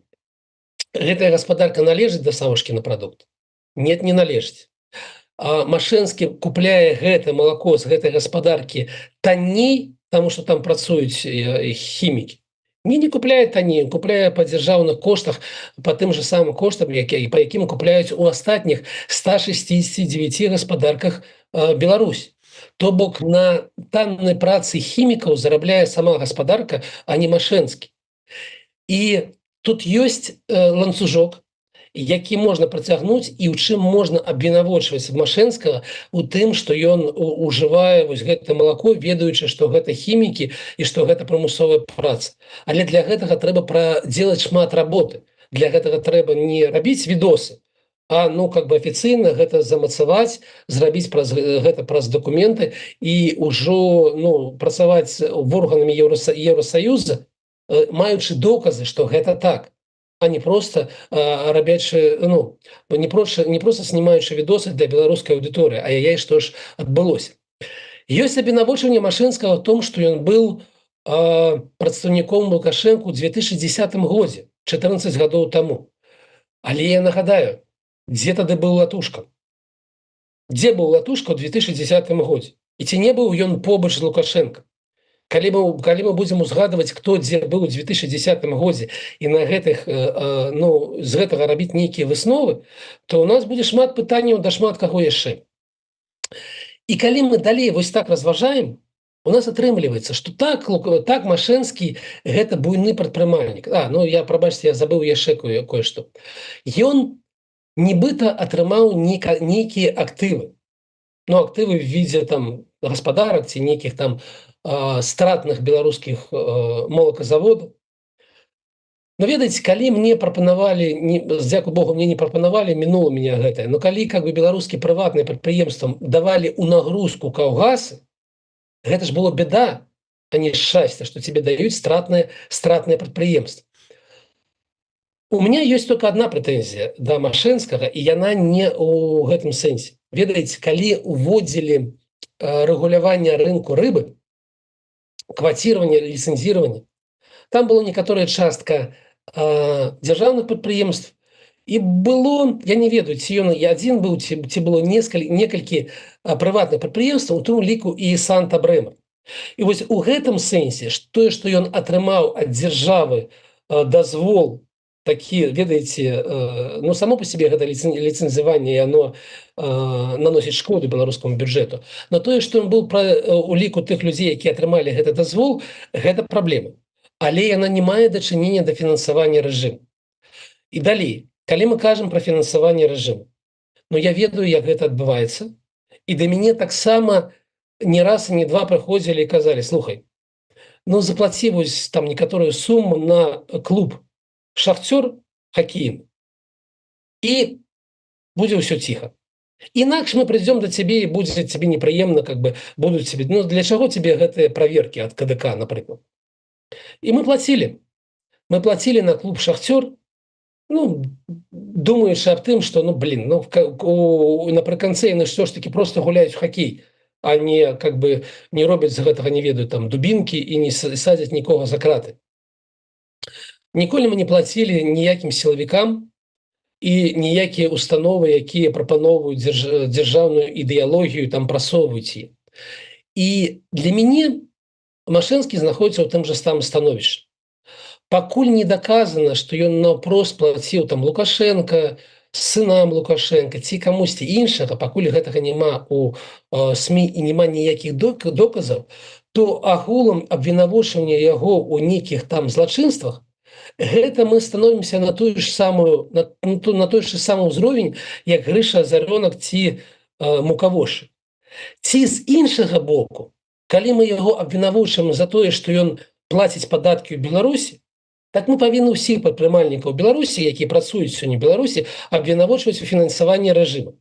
Гэтая гаспадарка належыць да савушкіна прадукт? Нет, не належыць. Машэнскі купляе гэта малако з гэтай гаспадаркі танней, таму што там працуюць хімікі? Не купляе танней, купляе па дзяржаўных коштах, па тым жа самым коштам, па якім купляюць у астатніх 169 гаспадарках Беларусь. То бок на таннай працы хімікаў зарабляе сама гаспадарка, а не Машэнскі. І тут ёсць ланцужок, які можна працягнуць і ў чым можна абвінавачваць Машэнскага у тым, што ён ужывае вось гэта малако, ведаючы, што гэта хімікі і што гэта прымусовая праца. Але для гэтага трэба прадзелаць шмат работы. Для гэтага трэба не рабіць відосы, а афіцыйна гэта замацаваць, зрабіць гэта праз дакументы і ўжо працаваць органамі Еўрасаюза, маючы доказы, што гэта так, а не просто рабячы, не просто снимаючы відосы для беларускай аўдыторыі, а яе што ж адбылося. Ёсць абвінавачванне Машэнскага в том, што ён быў прадстаўніком Лукашэнку ў 2010 годзе, 14 гадоў таму. Але я нагадаю, дзе тады быў Латушка? Дзе быў Латушка ў 2010 годзе? І ці не быў ён побач з Лукашэнка? Калі мы будзем узгадваць, хто дзе быў у 2010 годзе і на гэтых, з гэтага рабіць нейкія высновы, то у нас будзе шмат пытанняў да шмат каго яшчэ. І калі мы далей вось так разважаем, у нас атрымліваецца, што так Машэнскі гэта буйны прадпрымальнік. Прабачце, я забыў яшчэ кое-што. Ён нібыта атрымаў нейкія актывы. Актывы в виде гаспадарак ці нейкіх стратных беларускіх молокозаводаў. Ведаеце, калі мне прапанавалі, дзякуй Богу, мне не прапанавалі, мінула меня гэтае, калі беларускія прыватныя прадпрыемствам давалі ў нагрузку каўгасы, гэта ж было беда, а не шчасце, што тебе даюць стратныя прадпрыемствы. У меня ёсць только одна прэтэнзія да Машэнскага, і яна не ў гэтым сэнсе. Ведаеце, калі уводзілі рэгуляванне рынку рыбы, кватирование, лицензирование, там была некаторая частка дзяржаўных прадпрыемств, і было, я не ведаю, ці ён адзін быў, ці было некалькі прыватных прадпрыемстваў, у тым ліку і Санта-Брэма. І вось у гэтым сэнсе тое, што ён атрымаў ад дзяржавы дазвол такие, ведаете, ну, само по себе это лицензирование, оно наносит шкоду белорусскому бюджету. Но то, что он был у ліку тых людей, которые атрымалі этот дозвол, это проблема. Але она не мае дачынення до фінансавання рэжыму. І далей, калі мы кажам про фінансаванне рэжыму, ну, я ведаю, як гэта адбываецца, і да мяне таксама не раз і не два прыходзілі і казалі: слухай, ну, заплаці вось там некаторую сумму на клуб «Шахтер» хоккейный, и будет все тихо. Иначе мы придем до тебе, и будет тебе неприемно, как бы будут тебе... Ну, для чего тебе эти проверки от КДК, например? И мы платили. Мы платили на клуб «Шахтер», ну, думаешь об тым, что, ну, блин, ну, напрыканцы яны все ж таки просто гуляюць в хоккей, а не, как бы, не робяць з гэтага, не ведаю, там, дубинки и не садят никого за краты. Ніколі мы не платили ніяким силовикам и ніякія установы, якія прапановваюць дзяржаўную ідэалогію, там прасоўваюць яе. І для мяне Машэнскі знаходіцца ў тым жа самым становішчы. Пакуль не доказано, што ён наўпрост плаціў там Лукашенко, сынам Лукашенко ці камусьці іншага, пакуль гэтага няма у СМІ і няма ніякіх доказаў, то агулам абвінавачванне яго ў нейкіх там злачынствах, гэта мы становімся на той же самый ўзровень, як Грыша Азарёнак ці Мукавошы. Ці з іншага боку, калі мы яго абвінавачваем за тое, што ён плаціць падаткі ў Беларусі, так мы павінны ўсіх прадпрымальнікаў Беларусі, якія працуюць сёння ў Беларусі, абвінавачваць у фінансаванні рэжыму.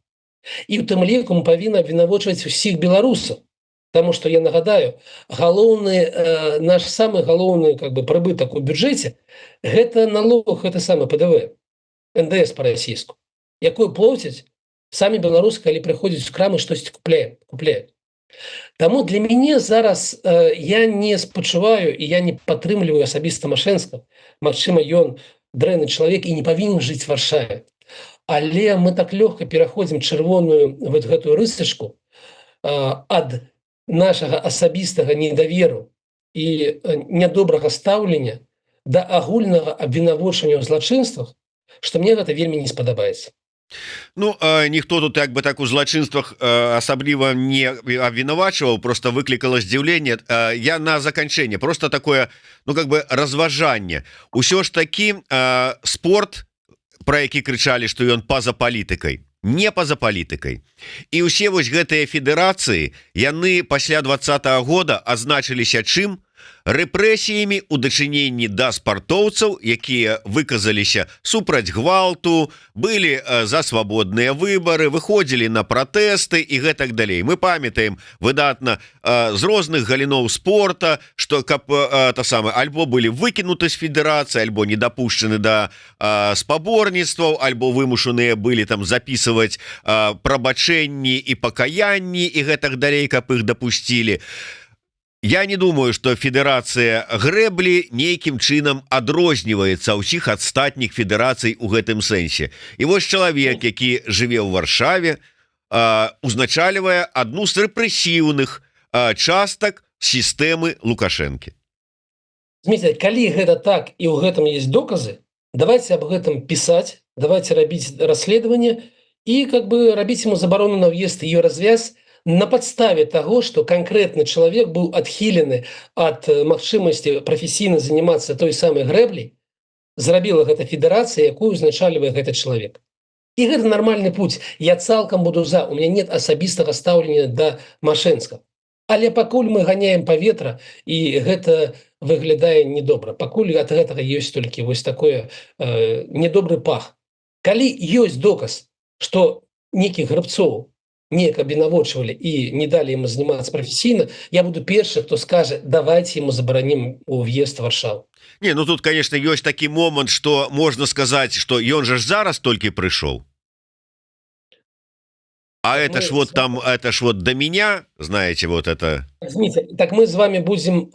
І ў тым ліку мы павінны абвінавачваць усіх беларусаў. Потому что, я нагадаю, наш самый галоўны, как бы, прыбытак у бюджэце – гэта налог, гэта самы ПДВ, НДС по-расійску, якую плоцяць самі беларусы, калі прыходзяць у крамы, штосьці купляюць. Таму для мяне зараз я не спачуваю і я не падтрымліваю асабіста Машэнскага. Магчыма, ён дрэнны чалавек і не павінен жыць в Варшаве. Але мы так лёгка пераходзім чырвоную вот гэтую рысачку ад нашага асабістага недаверу і нядобрага стаўлення да агульнага абвінавачвання ў злачынствах, што мне гэта вельмі не спадабаецца. Ну, ніхто тут як бы так у злачынствах асабліва не абвінавачваў, просто выклікала здзіўленне. Я на заканчэнне просто такое, ну, как бы разважанне. Усё ж такі спорт, про які крычалі, што ён па-за палітыкай, не па-за палітыкай. І ўсе вось гэтыя федэрацыі, яны пасля 20-го года азначыліся чым? Рэпрэсіямі у дачыненні да спартоўцаў, якія выказаліся супраць гвалту, былі за свабодныя выбары, выходзілі на пратэсты і гэтак далей. Мы памятаем выдатна з розных галіноў спорта, што каб альбо былі выкінуты з федэрацыі, альбо не дапушчаны да спаборніцтваў, альбо вымушаныя былі там запісваць прабачэнні і пакаянні і гэтак далей, каб іх дапусцілі. Я не думаю, што федэрацыя грэблі нейкім чынам адрозніваецца ўсіх астатніх федэрацый у гэтым сэнсе. І вось чалавек, які жыве ў Варшаве, узначальвае адну з рэпрэсіўных частак сістэмы Лукашэнкі. Зміцер, калі гэта так і ў гэтым есть доказы, давайте об гэтым пісаць, давайте рабіць расследаванне і, как бы, рабіць ему забарону на ўезд і развяз на подставе того, что конкретный человек был отхилены от магчымасці професійна заниматься той самой грэбляй, зрабіла гэта федерация, якую узначальвае гэты человек. И гэта нормальный путь. Я цалкам буду за. У меня нет асабістага стаўлення да Машэнскага. Але пакуль мы ганяем паветра, і гэта выглядае недобра. Пакуль ад гэтага ёсць толькі вось такое недобры пах. Калі ёсць доказ, што нейкіх грабцоў неяк абвінавачвалі і не далі ему заниматься професійна, я буду першы, хто скажа, давайте ему забаранім уезд в Варшаву. Не, ну тут, конечно, ёсць такі момант, што можна сказаць, што ён же ж зараз толькі прыйшоў. А это ж вот там, это ж вот до меня, знаете, вот это... Извините, так мы с вами будем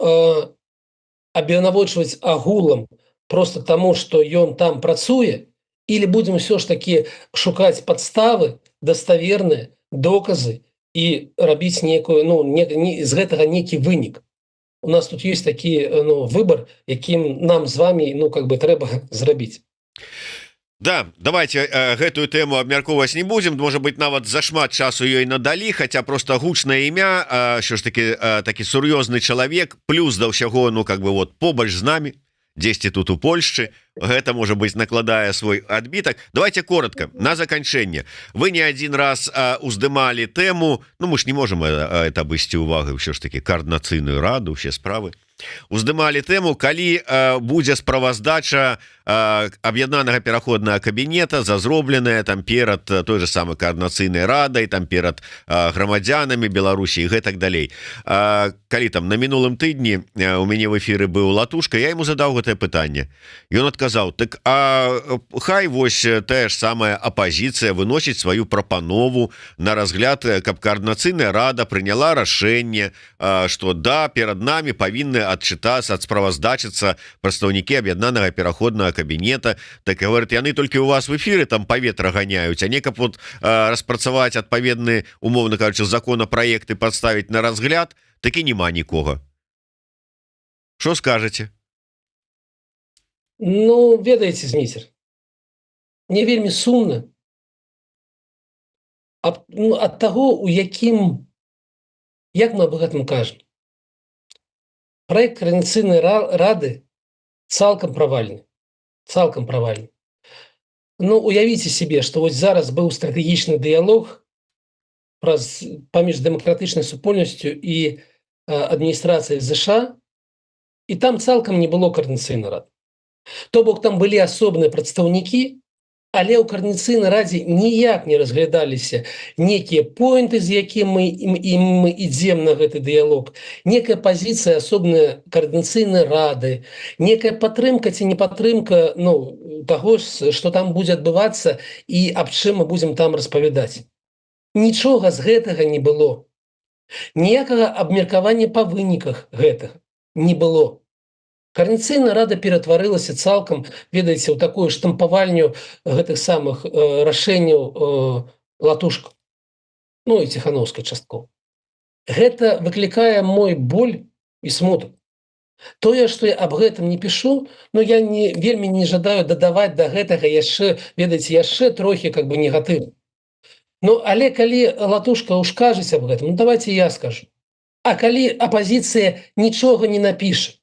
абвінавачваць агулам просто тому, что ён там працуе, или будем все ж таки шукаць подставы достоверные, доказы і рабіць некую, ну, з гэтага некі вынік. У нас тут есть такі, ну, выбор, якім нам з вами, ну, как бы трэба зрабіць. Да, давайте гэтую тэму абмяркоўваць не будзем, можа быть нават зашмат часу ёй надалі, хаця просто гучнае імя, що ж таки такі сур'ёзны чалавек, плюс да ўсяго, ну как бы вот побач з намі, дзесьці тут у Польшчы, гэта можа быть накладае свой адбітак. Давайте коротко на заканчэнне. Вы не один раз уздымалі тэму, ну мы ж не можем это абысці увагай, ўсё ж таки коорднацыйную раду, усе справы. Уздымалі тэму, калі будзе справаздача аб'яднанага пераходнага кабінета за зробленае там перад той же самой коорднацыйнай радай, там перад грамадзянамі Беларусі і гэтак далей. Калі там на мінулым тыдні у мяне в эфіры быў Латушка, я ему задаў гэтае пытанне. Ён адказаў: так хай вось тая ж самая апозіцыя выносіць сваю прапанову на разгляд, каб коорднацыйная рада прыняла рашэнне, што да, перад намі павінны адчытацца, адсправаздачыцца прадстаўнікі аб'яднанага пераходнага кабінета. Так говорят, яны толькі у вас в эфіры там паветра ганяюць, а не каб вот распрацаваць адпаведны, умоўна кажучы, законапраекты падставіць на разгляд, такі няма нікога. Што скажаце? Ну, ведаеце, Зміцер, мне вельмі сумна ад таго, у якім, як мы аб гэтым кажам, проект координацыйнай рады цалкам правальны. Цалкам правальны. Ну, уявіце себе, што вось зараз быў стратэгічны дыялог паміж дэмакратычнай супольнасцю і адміністрацыяй ЗША, і там цалкам не было координацыйнай рады. То бок там былі асобныя прадстаўнікі, але ў координацыйнай радзе ніяк не разглядаліся некія поінты, з якім мы ідзем на гэты дыялог, некая пазіцыя асобнай координацыйнай рады, некая падтрымка ці не падтрымка, ну, таго, што там будзе адбывацца і аб чым мы будзем там распавядаць. Нічога з гэтага не было. Ніякага абмеркавання па выніках гэтага не было. Координацыйная рада ператварылася цалкам, ведаеце, ў такую штампавальню гэтых самых рашэнняў Латушка, ну і Ціхановскай часткова. Гэта выклікае мой боль і смутак. Тое, што я аб гэтым не пішу, но я вельмі не жадаю дадаваць да гэтага яшчэ, ведаеце, яшчэ трохі как бы негатыву. Ну, але калі Латушка ўж кажуць аб гэтым, ну давайте я скажу. А калі апозіцыя нічога не напіша,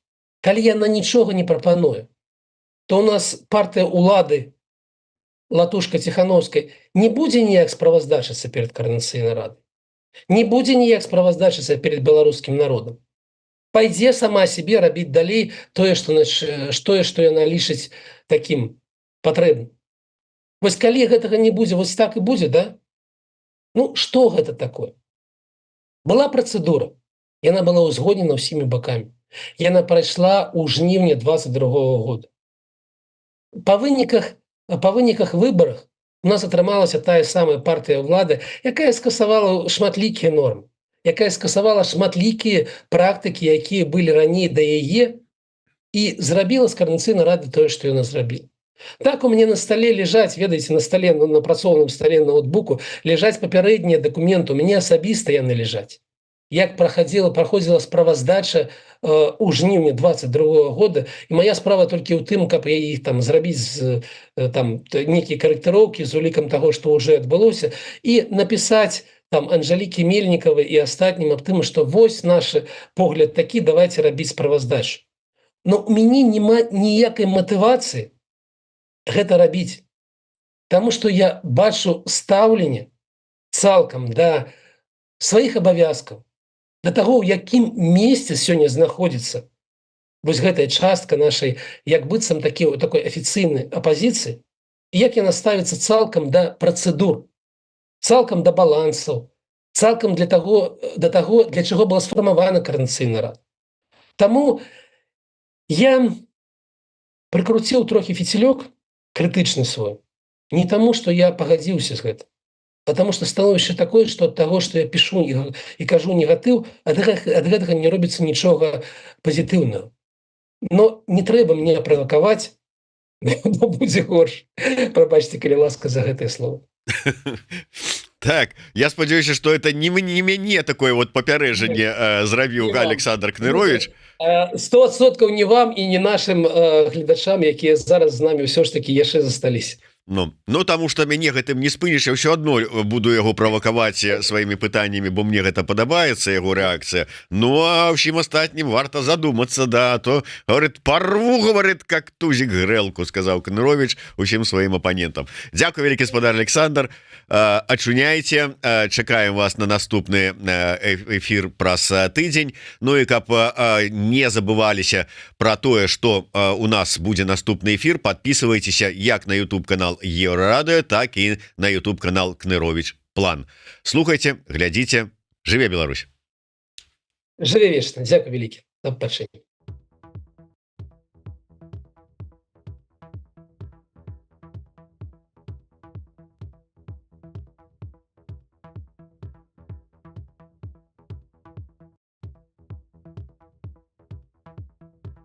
калі яна нічога не прапануе, то у нас партыя улады Латушка Ціхановскай не будзе ніяк справаздачыцца перад координацыйнай радай, не будзе ніяк справаздачыцца перад беларускім народам. Пайдзе сама сябе рабіць далей тое, што яна лічыць такім патрэбным. Вось калі гэтага не будзе, вось так і будзе, да? Ну, што гэта такое? Была працэдура, яна была ўзгоднена ўсімі бакамі. Яна прайшла ў жніўні 22 года. Па выніках выбарах у нас атрымалася тая самая партыя ўлады, якая скасавала шматлікія нормы, якая скасавала шматлікія практыкі, якія былі раней да яе, і зрабіла з координацыйнай рады тое, што яна зрабіла. Так у мяне на столе ляжаць, ведаеце, на столе, на працоўным столе ноутбуку ляжаць папярэднія дакументы, у мяне асабіста яны ляжаць. Як праходзіла справаздача у жніўні 22 года, і моя справа толькі ў тым, каб я іх там зрабіць там нейкія карэктыроўкі з улікам таго, што ўжо адбылося, і напісаць там Анжалікі Мельнікавай і астатнім аб тым, што вось наш погляд такі, давайте рабіць справаздачу. Но у мяне няма ніякай матывацыі гэта рабіць, таму што я бачу стаўленне цалкам да сваіх абавязкаў, да таго, ў якім месцы сёння знаходзіцца вось гэтая частка нашай, як быццам такой афіцыйнай апозіцыі, і як яна ставіцца цалкам да працэдур, цалкам да балансаў, цалкам да таго, для чаго была сфармавана координацыйная рада. Таму я прыкруціў трохі фіцілёк крытычны свой, не таму, што я пагадзіўся з гэтым, потому что становішча такое, што ад таго, што я пішу і кажу негатыў, ад гэтага не робіцца нічога пазітыўнага. Но не трэба мне правакаваць, бо будзе горш. Прабачце, калі ласка, за гэтае слово. Так, я спадзяюся, что это не мяне такое вот папярэжанне зрабіў Александр Кнырович. 100% не вам і не нашим гледачам, якія зараз з нами ўсё ж таки яшчэ застались. Ну таму что мяне гэтым не спыніш, я ўсё адно буду яго правакаваць сваімі пытаннямі, бо мне гэта падабаецца яго рэакцыя. Ну а ўсім астатнім варта задумацца, да, то говорит, порву, говорит, как тузик грэлку, сказаў Кнырович усім сваім апанентам. Дзякуй вялікі спадар Александр, ачуняйте, чакаем вас на наступны эфир праз тыдзень. Ну і каб не забываліся про тое, что у нас будзе наступны эфир, подписывайтеся як на YouTube канал Еврорадио, так и на YouTube канал Кнырович План. Слухайте, глядите, жыве Беларусь. Жыве вечна, дзякуй вялікі, да пабачэння.